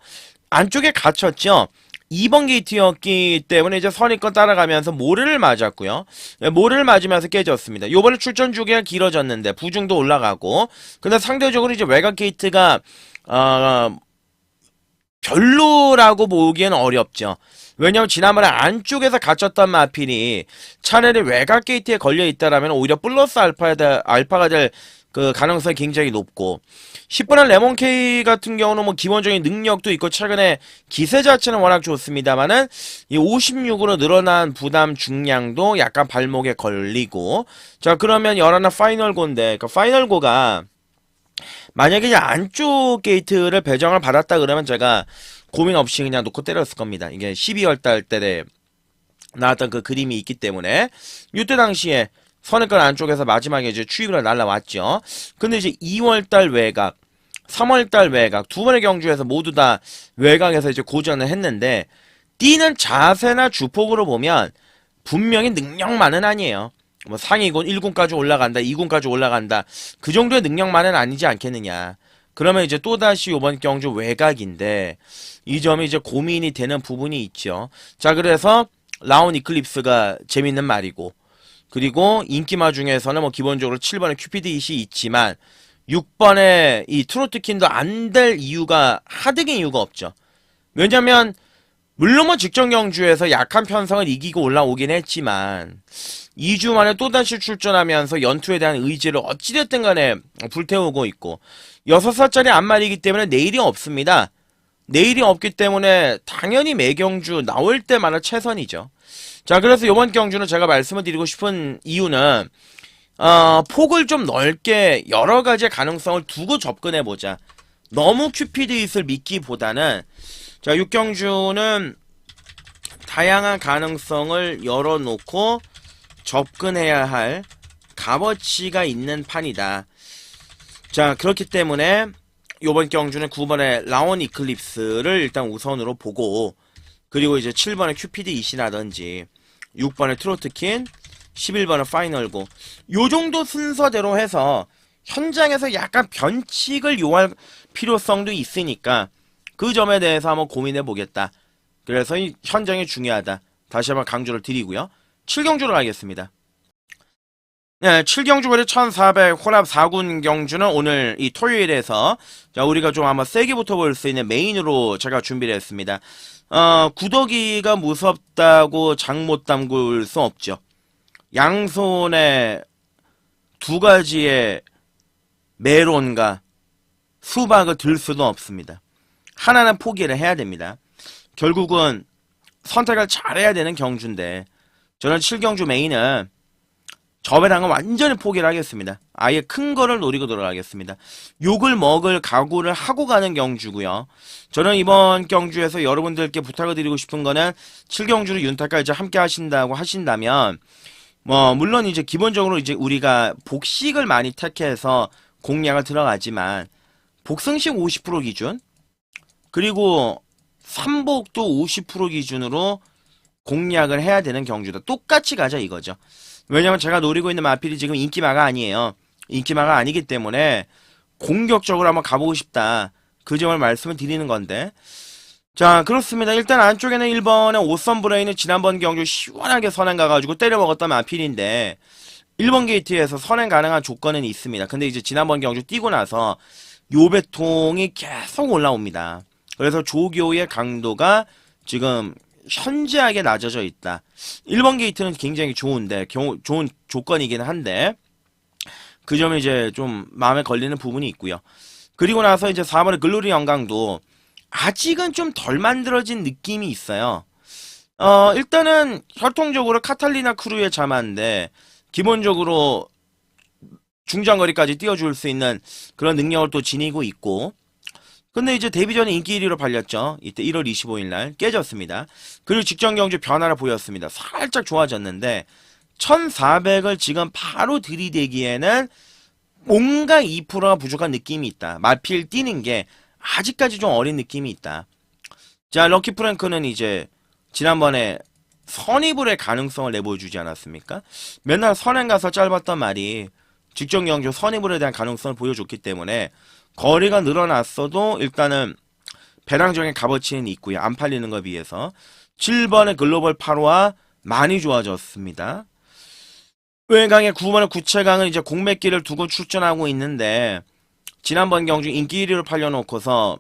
A: 안쪽에 갇혔죠. 2번 게이트였기 때문에 이제 선입권 따라가면서 모래를 맞았고요. 모래를 맞으면서 깨졌습니다. 요번에 출전 주기가 길어졌는데 부중도 올라가고 근데 상대적으로 이제 외곽 게이트가 별로라고 보기에는 어렵죠. 왜냐면 지난번에 안쪽에서 갇혔던 마필이 차라리 외곽 게이트에 걸려 있다라면 오히려 플러스 알파가 될 그 가능성이 굉장히 높고 10번의 레몬K 같은 경우는 뭐 기본적인 능력도 있고 최근에 기세 자체는 워낙 좋습니다만은 이 56으로 늘어난 부담 중량도 약간 발목에 걸리고 자 그러면 열하나 파이널고인데 그 파이널고가 만약에 이제 안쪽 게이트를 배정을 받았다 그러면 제가 고민 없이 그냥 놓고 때렸을 겁니다. 이게 12월 달 때 나왔던 그 그림이 있기 때문에 이때 당시에 선행권 안쪽에서 마지막에 이제 추이가 날라왔죠. 근데 이제 2월달 외곽, 3월달 외곽 두 번의 경주에서 모두 다 외곽에서 이제 고전을 했는데 뛰는 자세나 주폭으로 보면 분명히 능력만은 아니에요. 뭐 상위군 1군까지 올라간다, 2군까지 올라간다 그 정도의 능력만은 아니지 않겠느냐. 그러면 이제 또다시 이번 경주 외곽인데 이 점이 이제 고민이 되는 부분이 있죠. 자 그래서 라온 이클립스가 재밌는 말이고 그리고 인기마 중에서는 뭐 기본적으로 7번에 큐피드 잇이 있지만 6번에 이 트로트킨도 안 될 이유가 하등의 이유가 없죠. 왜냐면 물론 뭐 직전 경주에서 약한 편성을 이기고 올라오긴 했지만 2주 만에 또다시 출전하면서 연투에 대한 의지를 어찌됐든 간에 불태우고 있고 6살짜리 안말이기 때문에 내일이 없습니다. 내일이 없기 때문에 당연히 매경주 나올 때마다 최선이죠. 자 그래서 이번 경주는 제가 말씀을 드리고 싶은 이유는 폭을 좀 넓게 여러가지의 가능성을 두고 접근해보자. 너무 큐피드 잇을 믿기보다는 자 6경주는 다양한 가능성을 열어놓고 접근해야 할 값어치가 있는 판이다. 자 그렇기 때문에 요번 경주는 9번의 라온 이클립스를 일단 우선으로 보고 그리고 이제 7번의 큐피드 잇이라든지 6번의 트로트킨 11번의 파이널고 요정도 순서대로 해서 현장에서 약간 변칙을 요할 필요성도 있으니까 그 점에 대해서 한번 고민해 보겠다. 그래서 이 현장이 중요하다. 다시 한번 강조를 드리고요. 7경주로 가겠습니다. 네, 7경주 거리 1400 혼합 4군 경주는 오늘 이 토요일에서 자 우리가 좀 한번 세게 붙어볼 수 있는 메인으로 제가 준비를 했습니다. 구더기가 무섭다고 장 못 담글 수 없죠. 양손에 두 가지의 메론과 수박을 들 수도 없습니다. 하나는 포기를 해야 됩니다. 결국은 선택을 잘해야 되는 경주인데 저는 7경주 메인은 저배당은 완전히 포기를 하겠습니다. 아예 큰 거를 노리고 들어가겠습니다. 욕을 먹을 각오를 하고 가는 경주고요. 저는 이번 경주에서 여러분들께 부탁을 드리고 싶은 거는 7경주를 윤탁까지 함께 하신다면 뭐 물론 이제 기본적으로 이제 우리가 복식을 많이 택해서 공략을 들어가지만 복승식 50% 기준 그리고 삼복도 50% 기준으로 공략을 해야 되는 경주다. 똑같이 가자 이거죠. 왜냐면 제가 노리고 있는 마필이 지금 인기마가 아니에요. 인기마가 아니기 때문에 공격적으로 한번 가보고 싶다. 그 점을 말씀을 드리는 건데 자 그렇습니다. 일단 안쪽에는 1번의 오선 브레인은 지난번 경주 시원하게 선행 가가지고 때려먹었던 마필인데 1번 게이트에서 선행 가능한 조건은 있습니다. 근데 이제 지난번 경주 뛰고 나서 요배통이 계속 올라옵니다. 그래서 조교의 강도가 지금 현저하게 낮아져 있다. 1번 게이트는 굉장히 좋은데 좋은 조건이긴 한데 그 점이 이제 좀 마음에 걸리는 부분이 있고요. 그리고 나서 이제 4번의 글로리 영광도 아직은 좀 덜 만들어진 느낌이 있어요. 일단은 혈통적으로 카탈리나 크루의 자마인데 기본적으로 중장거리까지 띄워줄 수 있는 그런 능력을 또 지니고 있고 근데 이제 데뷔 전에 인기 1위로 발렸죠. 이때 1월 25일 날 깨졌습니다. 그리고 직전 경주 변화를 보였습니다. 살짝 좋아졌는데 1400을 지금 바로 들이대기에는 뭔가 2%가 부족한 느낌이 있다. 마필 뛰는 게 아직까지 좀 어린 느낌이 있다. 자 럭키 프랭크는 이제 지난번에 선입을의 가능성을 내보여주지 않았습니까? 맨날 선행 가서 짧았던 말이 직전 경주 선입을에 대한 가능성을 보여줬기 때문에 거리가 늘어났어도 일단은 배당적인 값어치는 있고요. 안 팔리는 것에 비해서 7번의 글로벌 8호와 많이 좋아졌습니다. 외강의 9번의 구체강은 이제 공백기를 두고 출전하고 있는데 지난번 경주 인기 1위로 팔려놓고서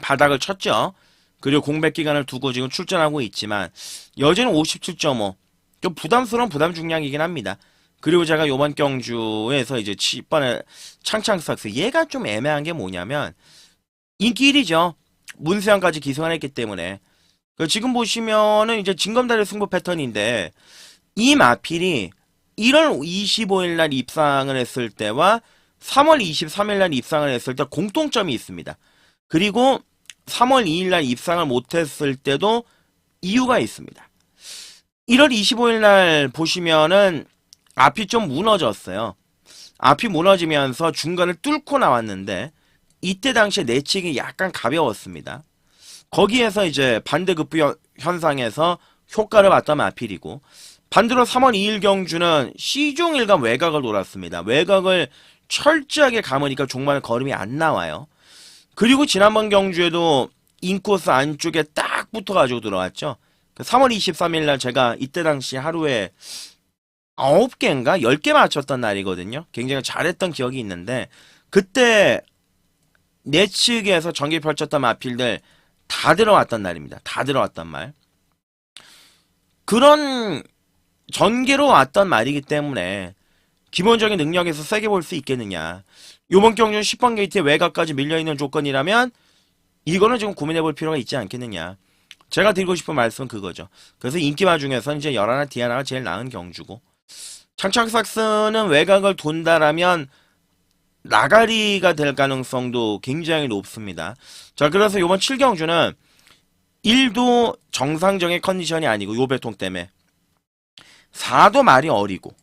A: 바닥을 쳤죠. 그리고 공백기간을 두고 지금 출전하고 있지만 여전히 57.5 좀 부담스러운 부담 중량이긴 합니다. 그리고 제가 요번 경주에서 이제 10번에 창창삭스, 얘가 좀 애매한 게 뭐냐면 인기 1위죠. 문수양까지 기승을 했기 때문에. 지금 보시면은 이제 징검다리 승부 패턴인데 이 마필이 1월 25일 날 입상을 했을 때와 3월 23일 날 입상을 했을 때 공통점이 있습니다. 그리고 3월 2일 날 입상을 못했을 때도 이유가 있습니다. 1월 25일 날 보시면은 앞이 좀 무너졌어요. 앞이 무너지면서 중간을 뚫고 나왔는데 이때 당시에 내치기 약간 가벼웠습니다. 거기에서 이제 반대급부 현상에서 효과를 봤던 마필이고, 반대로 3월 2일 경주는 시종일관 외곽을 돌았습니다. 외곽을 철저하게 감으니까 종말은 걸음이 안 나와요. 그리고 지난번 경주에도 인코스 안쪽에 딱 붙어가지고 들어왔죠. 3월 23일 날 제가 이때 당시 하루에 9개인가 10개 맞췄던 날이거든요. 굉장히 잘했던 기억이 있는데 그때 내측에서 전기 펼쳤던 마필들 다 들어왔던 날입니다. 다 들어왔던 말. 그런 전개로 왔던 말이기 때문에 기본적인 능력에서 세게 볼 수 있겠느냐. 요번 경주는 10번 게이트에 외곽까지 밀려있는 조건이라면 이거는 지금 고민해볼 필요가 있지 않겠느냐. 제가 드리고 싶은 말씀은 그거죠. 그래서 인기마 중에서는 이제 열하나 디아나가 제일 나은 경주고, 창창삭스는 외곽을 돈다라면 나가리가 될 가능성도 굉장히 높습니다. 자, 그래서 요번 7경주는 1도 정상적인 컨디션이 아니고 요배통 때문에 4도 말이 어리고,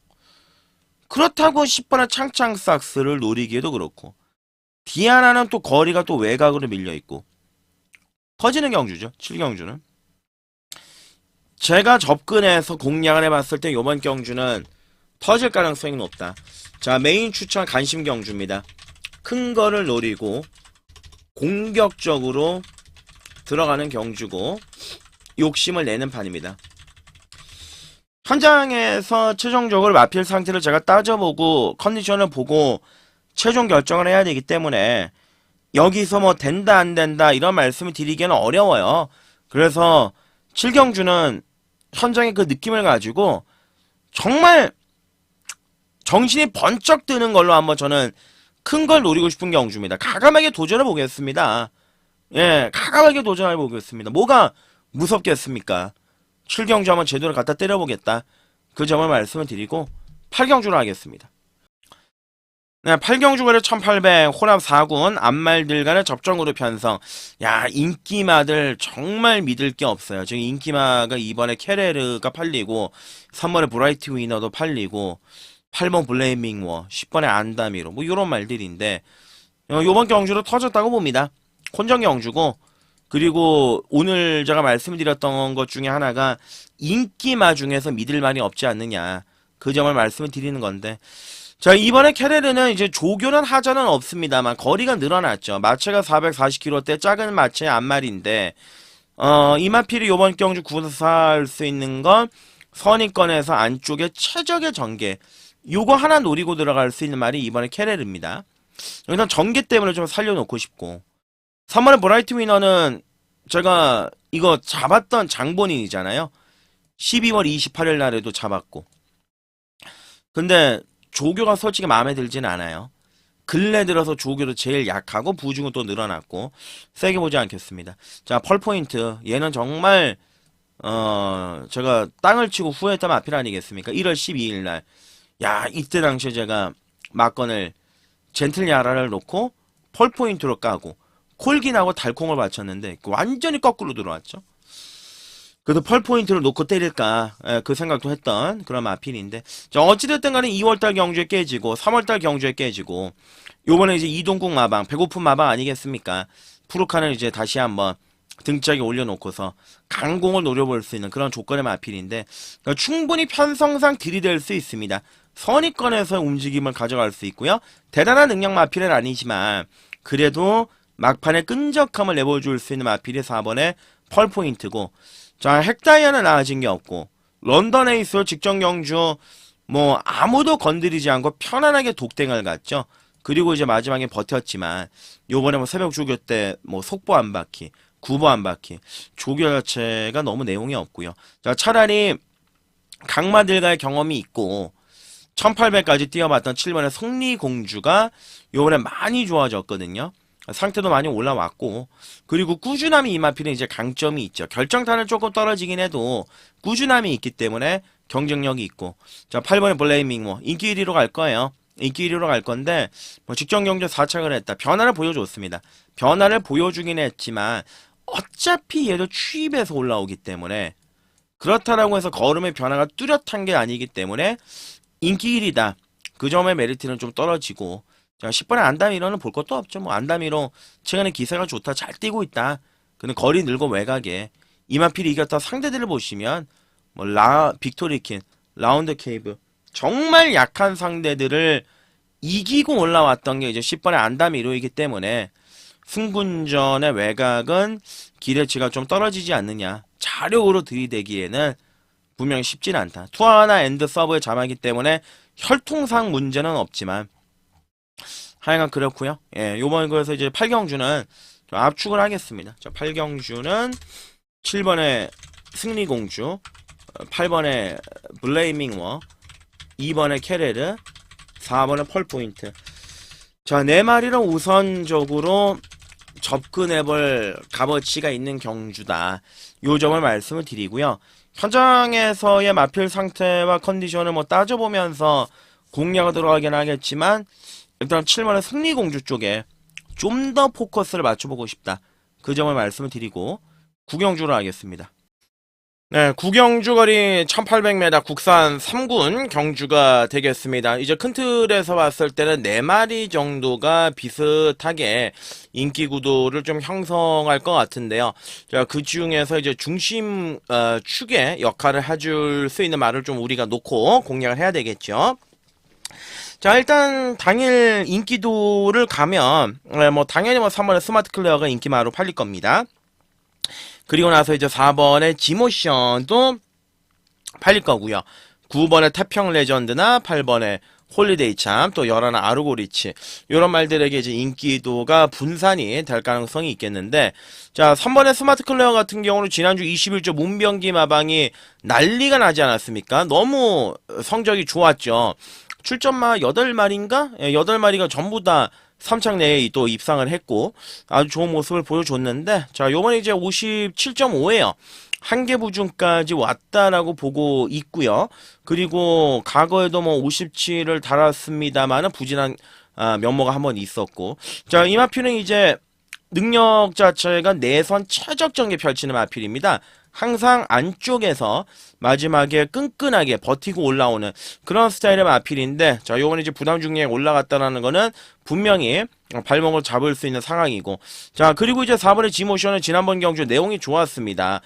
A: 그렇다고 10번의 창창삭스를 노리기에도 그렇고, 디아나는 또 거리가 또 외곽으로 밀려있고 터지는 경주죠. 7경주는 제가 접근해서 공략을 해봤을 때 요번 경주는 터질 가능성이 높다. 자, 메인 추천 간심 경주입니다. 큰 거를 노리고 공격적으로 들어가는 경주고 욕심을 내는 판입니다. 현장에서 최종적으로 마필 상태를 제가 따져보고 컨디션을 보고 최종 결정을 해야 되기 때문에 여기서 뭐 된다 안 된다 이런 말씀을 드리기는 어려워요. 그래서 7경주는 현장의 그 느낌을 가지고 정말 정신이 번쩍 드는 걸로 한번 저는 큰 걸 노리고 싶은 경주입니다. 가감하게 도전해 보겠습니다. 예, 가감하게 도전해 보겠습니다. 뭐가 무섭겠습니까? 7경주 한번 제대로 갖다 때려보겠다. 그 점을 말씀을 드리고 8경주로 하겠습니다. 네, 8경주 거래 1800 혼합 4군 앞말들간의 접종으로 편성. 야, 인기마들 정말 믿을 게 없어요. 지금 인기마가 이번에 케레르가 팔리고 3번에 브라이트 위너도 팔리고 8번 블레이밍 워 10번에 안다미로 뭐 이런 말들인데 요번 경주로 터졌다고 봅니다. 혼전 경주고, 그리고 오늘 제가 말씀드렸던 것 중에 하나가 인기마 중에서 믿을 만이 없지 않느냐, 그 점을 말씀을 드리는 건데, 자, 이번에 케레르는 이제 조교는 하자는 없습니다만 거리가 늘어났죠. 마체가 440km대 작은 마체의 앞말인데 이마필이 요번 경주 구사할 수 있는 건 선입권에서 안쪽에 최적의 전개, 요거 하나 노리고 들어갈 수 있는 말이 이번에 케레르입니다. 일단 전개 때문에 좀 살려놓고 싶고, 3번의 브라이트 위너는 제가 이거 잡았던 장본인이잖아요. 12월 28일 날에도 잡았고, 근데 조교가 솔직히 마음에 들진 않아요. 근래 들어서 조교도 제일 약하고 부중은 또 늘어났고 세게 보지 않겠습니다. 자, 펄포인트 얘는 정말 제가 땅을 치고 후회했던 마필 아니겠습니까? 1월 12일 날, 야, 이때 당시에 제가 막건을 젠틀야라를 놓고 펄포인트로 까고 콜긴하고 달콩을 맞췄는데 완전히 거꾸로 들어왔죠. 그래도 펄포인트를 놓고 때릴까, 그 생각도 했던 그런 마필인데, 자, 어찌됐든 간에 2월달 경주에 깨지고 3월달 경주에 깨지고 요번에 이제 이동국 마방, 배고픈 마방 아니겠습니까? 푸르칸을 이제 다시 한번 등짝에 올려놓고서 강공을 노려볼 수 있는 그런 조건의 마필인데, 그러니까 충분히 편성상 들이댈 수 있습니다. 선입권에서 움직임을 가져갈 수 있고요. 대단한 능력 마필은 아니지만 그래도 막판에 끈적함을 내보여줄 수 있는 마필이 4번의 펄포인트고, 자, 핵다이아는 나아진 게 없고 런던 에이스 직전 경주 뭐 아무도 건드리지 않고 편안하게 독댕을 갔죠. 그리고 이제 마지막에 버텼지만 요번에 뭐 새벽 조교 때 뭐 속보 한 바퀴, 구보 한 바퀴, 조교 자체가 너무 내용이 없고요. 자, 차라리 강마들과의 경험이 있고 1800까지 뛰어봤던 7번의 승리공주가 요번에 많이 좋아졌거든요. 상태도 많이 올라왔고, 그리고 꾸준함이 이 마필은 이제 강점이 있죠. 결정타는 조금 떨어지긴 해도 꾸준함이 있기 때문에 경쟁력이 있고. 자, 8번의 블레이밍 워 인기 1위로 갈 거예요. 인기 1위로 갈 건데 뭐 직전 경주 4착을 했다. 변화를 보여줬습니다. 변화를 보여주긴 했지만 어차피 얘도 추입해서 올라오기 때문에, 그렇다라고 해서 걸음의 변화가 뚜렷한 게 아니기 때문에 인기 1위다. 그 점의 메리트는 좀 떨어지고. 자, 10번의 안다미로는 볼 것도 없죠. 뭐 안다미로 최근에 기세가 좋다. 잘 뛰고 있다. 근데 거리 늘고 외곽에 이마필이 이겼던 상대들을 보시면 뭐 빅토리킨, 라운드 케이브, 정말 약한 상대들을 이기고 올라왔던 게 이제 10번의 안다미로이기 때문에 승군전의 외곽은 기대치가 좀 떨어지지 않느냐. 자력으로 들이대기에는 분명히 쉽진 않다. 투하나 엔드 서브의 자마이기 때문에 혈통상 문제는 없지만 하여간 그렇고요. 예, 요번 거에서 이제 8경주는 좀 압축을 하겠습니다. 자, 8경주는 7번의 승리공주, 8번의 블레이밍 워, 2번의 캐레르, 4번의 펄포인트. 자, 4마리는 우선적으로 접근해볼 값어치가 있는 경주다. 요 점을 말씀을 드리고요. 현장에서의 마필 상태와 컨디션을 뭐 따져보면서 공략을 들어가긴 하겠지만, 일단 7번의 승리공주 쪽에 좀 더 포커스를 맞춰보고 싶다. 그 점을 말씀을 드리고 구경주로 하겠습니다. 네, 구경주 거리 1800m 국산 3군 경주가 되겠습니다. 이제 큰 틀에서 봤을 때는 4마리 정도가 비슷하게 인기 구도를 좀 형성할 것 같은데요. 자, 그 중에서 이제 중심 축의 역할을 해줄 수 있는 말을 좀 우리가 놓고 공략을 해야 되겠죠. 자, 일단 당일 인기도를 가면 뭐 당연히 뭐 3번의 스마트 클레어가 인기마로 팔릴 겁니다. 그리고 나서 이제 4번의 지모션도 팔릴 거고요. 9번의 태평 레전드나 8번의 홀리데이 참, 또 11 아르고리치, 이런 말들에게 이제 인기도가 분산이 될 가능성이 있겠는데, 자, 3번의 스마트 클레어 같은 경우는 지난주 21조 문병기 마방이 난리가 나지 않았습니까? 너무 성적이 좋았죠. 출전마 8마리인가? 8마리가 전부 다 3착 내에 또 입상을 했고 아주 좋은 모습을 보여줬는데, 자, 요번에 이제 57.5예요. 한개 부중까지 왔다라고 보고 있고요. 그리고 과거에도 뭐 57을 달았습니다만은 부진한 면모가 한번 있었고, 자, 이 마필은 이제 능력 자체가 내선 최적전개 펼치는 마필입니다. 항상 안쪽에서 마지막에 끈끈하게 버티고 올라오는 그런 스타일의 마필인데, 자, 요번에 이제 부담 중량에 올라갔다라는 거는 분명히 발목을 잡을 수 있는 상황이고, 자, 그리고 이제 4번의 지모션은 지난번 경주 내용이 좋았습니다.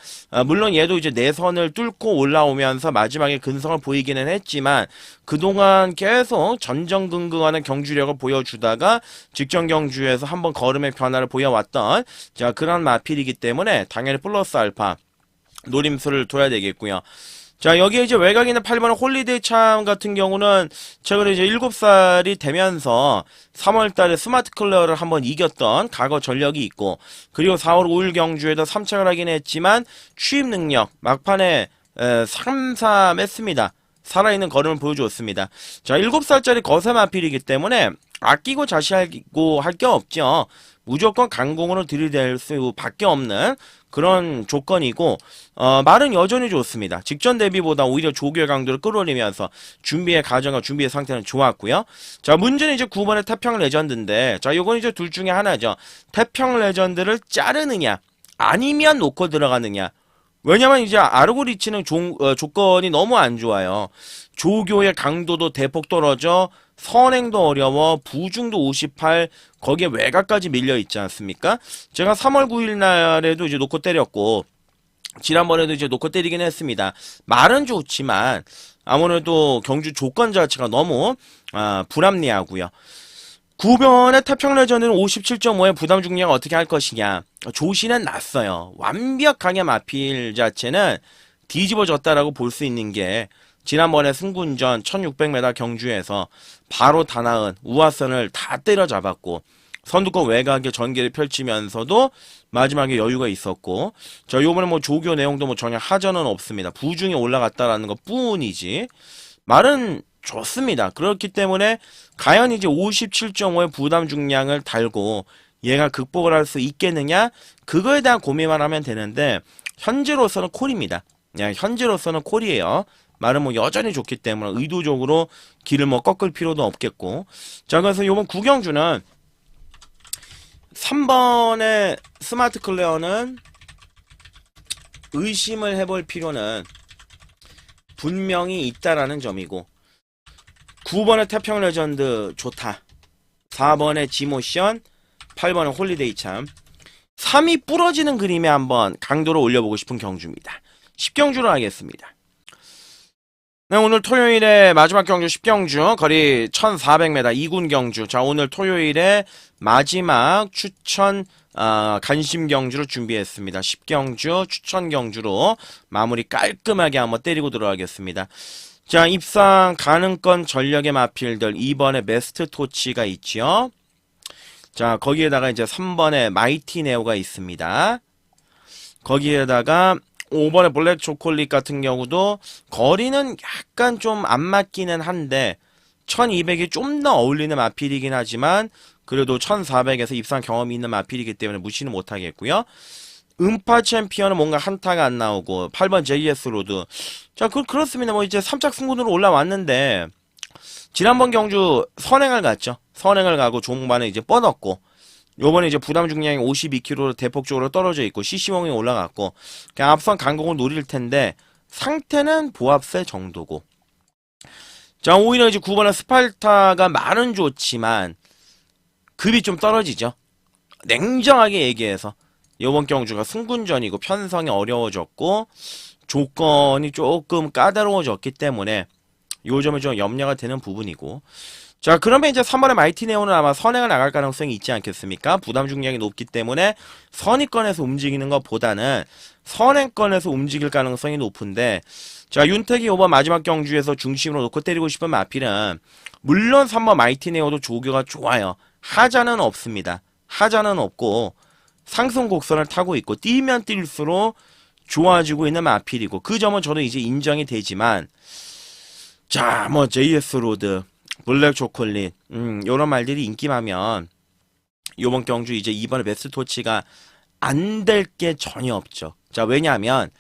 A: 물론 얘도 이제 내선을 뚫고 올라오면서 마지막에 근성을 보이기는 했지만 그동안 계속 전전긍긍하는 경주력을 보여주다가 직전 경주에서 한번 걸음의 변화를 보여왔던, 자, 그런 마필이기 때문에 당연히 플러스 알파 노림수를 둬야 되겠고요. 자, 여기에 이제 외곽에 있는 8번 홀리데이 참 같은 경우는 최근에 이제 7살이 되면서 3월달에 스마트 클레어를 한번 이겼던 과거 전력이 있고, 그리고 4월 5일 경주에도 3착을 하긴 했지만 취입 능력 막판에 3-3 했습니다. 살아있는 걸음을 보여줬습니다. 자, 7살짜리 거세 마필이기 때문에 아끼고 자시하고 할 게 없죠. 무조건 강공으로 들이댈 수밖에 없는 그런 조건이고, 말은 여전히 좋습니다. 직전 대비보다 오히려 조교의 강도를 끌어올리면서 준비의 과정과 준비의 상태는 좋았고요. 자, 문제는 이제 9번의 태평 레전드인데, 자, 요건 이제 둘 중에 하나죠. 태평 레전드를 자르느냐 아니면 놓고 들어가느냐. 왜냐면 이제 아르고리치는 조건이 너무 안 좋아요. 조교의 강도도 대폭 떨어져, 선행도 어려워, 부중도 58, 거기에 외곽까지 밀려있지 않습니까? 제가 3월 9일 날에도 이제 놓고 때렸고, 지난번에도 이제 놓고 때리긴 했습니다. 말은 좋지만 아무래도 경주 조건 자체가 너무 불합리하고요. 9번의 태평 레전드는 57.5의 부담 중량 어떻게 할 것이냐. 조시는 났어요. 완벽하게 마필 자체는 뒤집어졌다라고 볼 수 있는 게, 지난번에 승군전 1600m 경주에서 바로 다나은 우하선을 다 때려잡았고, 선두권 외곽에 전개를 펼치면서도 마지막에 여유가 있었고, 자, 요번에 뭐 조교 내용도 뭐 전혀 하전은 없습니다. 부중에 올라갔다라는 것 뿐이지. 말은 좋습니다. 그렇기 때문에 과연 이제 57.5의 부담 중량을 달고 얘가 극복을 할 수 있겠느냐? 그거에 대한 고민만 하면 되는데 현재로서는 콜입니다. 야, 현재로서는 콜이에요. 말은 뭐 여전히 좋기 때문에 의도적으로 길을 뭐 꺾을 필요도 없겠고. 자, 그래서 요번 구경주는 3번의 스마트 클레어는 의심을 해볼 필요는 분명히 있다라는 점이고, 9번의 태평 레전드 좋다. 4번의 지모션, 8번의 홀리데이 참. 3이 부러지는 그림에 한번 강도를 올려보고 싶은 경주입니다. 10경주로 하겠습니다. 네, 오늘 토요일에 마지막 경주 10경주, 거리 1400m 2군 경주. 자, 오늘 토요일에 마지막 추천 간심 경주를 준비했습니다. 10경주 추천 경주로 마무리 깔끔하게 한번 때리고 들어가겠습니다. 자, 입상 가능권 전력의 마필들 2번에 베스트 토치가 있죠. 자, 거기에다가 이제 3번에 마이티 네오가 있습니다. 거기에다가 5번의 블랙 초콜릿 같은 경우도 거리는 약간 좀 안 맞기는 한데 1200이 좀 더 어울리는 마필이긴 하지만 그래도 1400에서 입상 경험이 있는 마필이기 때문에 무시는 못하겠고요. 음파 챔피언은 뭔가 한타가 안 나오고 8번 JS 로드. 자, 그렇습니다. 뭐 이제 3짝 승군으로 올라왔는데 지난번 경주 선행을 갔죠. 선행을 가고 종반에 이제 뻗었고 요번에 이제 부담 중량이 52kg로 대폭적으로 떨어져 있고 CC몽이 올라갔고 그냥 앞선 강공을 노릴 텐데 상태는 보합세 정도고. 자, 오히려 이제 9번의 스팔타가 말은 좋지만 급이 좀 떨어지죠. 냉정하게 얘기해서 요번 경주가 승군전이고 편성이 어려워졌고 조건이 조금 까다로워졌기 때문에 요점은 좀 염려가 되는 부분이고. 자, 그러면 이제 3번의 마이티 네오는 아마 선행을 나갈 가능성이 있지 않겠습니까? 부담 중량이 높기 때문에 선위권에서 움직이는 것보다는 선행권에서 움직일 가능성이 높은데, 자, 윤택이 이번 마지막 경주에서 중심으로 놓고 때리고 싶은 마필은 물론 3번 마이티 네오도 조교가 좋아요. 하자는 없습니다. 하자는 없고 상승 곡선을 타고 있고 뛰면 뛸수록 좋아지고 있는 마필이고 그 점은 저도 이제 인정이 되지만, 자, 뭐 JS 로드, 블랙 초콜릿, 요런 말들이 인기마면 요번 경주 이제 이번에 베스트 토치가 안 될 게 전혀 없죠. 자, 왜냐하면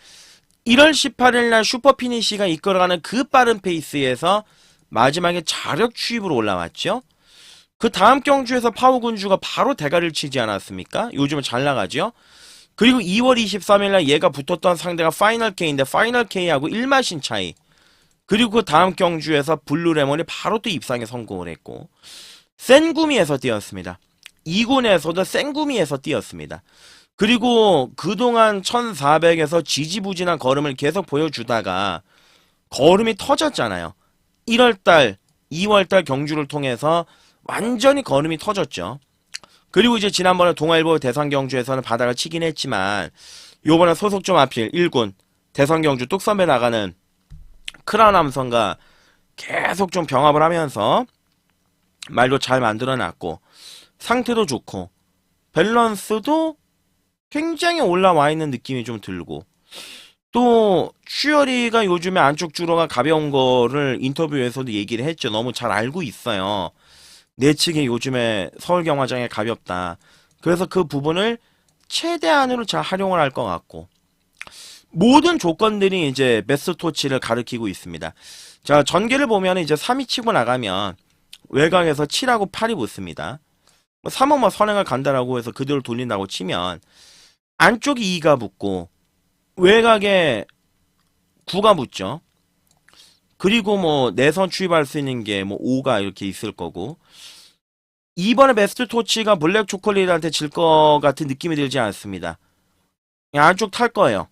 A: 1월 18일 날 슈퍼 피니시가 이끌어가는 그 빠른 페이스에서 마지막에 자력 추입으로 올라왔죠. 그 다음 경주에서 파워군주가 바로 대가리를 치지 않았습니까? 요즘은 잘 나가죠. 그리고 2월 23일 날 얘가 붙었던 상대가 파이널 K인데 파이널 K하고 1마신 차이. 그리고 그 다음 경주에서 블루레몬이 바로 또 입상에 성공을 했고 센구미에서 뛰었습니다. 2군에서도 센구미에서 뛰었습니다. 그리고 그동안 1400에서 지지부진한 걸음을 계속 보여주다가 걸음이 터졌잖아요. 1월달, 2월달 경주를 통해서 완전히 걸음이 터졌죠. 그리고 이제 지난번에 동아일보 대상경주에서는 바닥을 치긴 했지만 요번에 소속 좀 앞필 1군 대상경주 뚝섬에 나가는 크라운 함선과 계속 좀 병합을 하면서 말도 잘 만들어놨고 상태도 좋고 밸런스도 굉장히 올라와 있는 느낌이 좀 들고, 또 추열이가 요즘에 안쪽 주로가 가벼운 거를 인터뷰에서도 얘기를 했죠. 너무 잘 알고 있어요. 내 측에 요즘에 서울경마장에 가볍다. 그래서 그 부분을 최대한으로 잘 활용을 할 것 같고 모든 조건들이 이제 베스토치를 가리키고 있습니다. 자, 전개를 보면 이제 3이 치고 나가면 외곽에서 7하고 8이 붙습니다. 3은 뭐 선행을 간다라고 해서 그대로 돌린다고 치면 안쪽이 2가 붙고 외곽에 9가 붙죠. 그리고 뭐 내선 추입할 수 있는 게 뭐 5가 이렇게 있을 거고, 이번에 베스트 토치가 블랙 초콜릿한테 질 것 같은 느낌이 들지 않습니다. 그냥 안쪽 탈 거예요.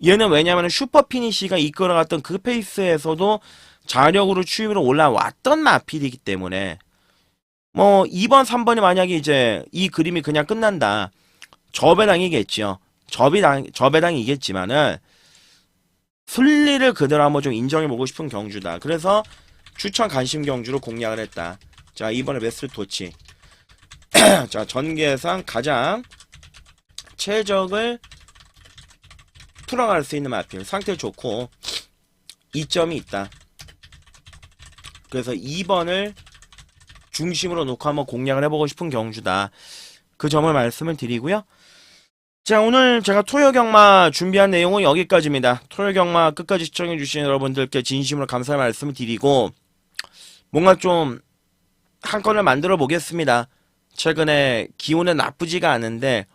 A: 얘는 왜냐면 슈퍼 피니시가 이끌어갔던 그 페이스에서도 자력으로 추입으로 올라왔던 마필이기 때문에 뭐 2번 3번이 만약에 이제 이 그림이 그냥 끝난다, 저배당이겠죠. 저배당이겠지만은 순리를 그대로 한번 좀 인정해보고 싶은 경주다. 그래서 추천 간심 경주로 공략을 했다. 자, 이번에 베스트 토치. 자, 전개상 가장 최적을 풀어갈 수 있는 마필. 상태 좋고 이점이 있다. 그래서 2번을 중심으로 놓고 한번 공략을 해보고 싶은 경주다. 그 점을 말씀을 드리고요. 자, 오늘 제가 토요 경마 준비한 내용은 여기까지입니다. 토요 경마 끝까지 시청해주신 여러분들께 진심으로 감사의 말씀을 드리고, 뭔가 좀 한 건을 만들어 보겠습니다. 최근에 기온은 나쁘지가 않은데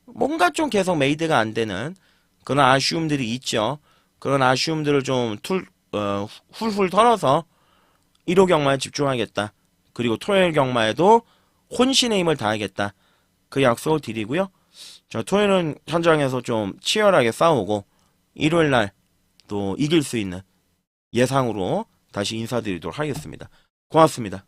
A: 뭔가 좀 계속 메이드가 안 되는 그런 아쉬움들이 있죠. 그런 아쉬움들을 좀 훌훌 털어서 1호 경마에 집중하겠다. 그리고 토요일 경마에도 혼신의 힘을 다하겠다. 그 약속을 드리고요. 자, 토요일은 현장에서 좀 치열하게 싸우고 일요일 날 또 이길 수 있는 예상으로 다시 인사드리도록 하겠습니다. 고맙습니다.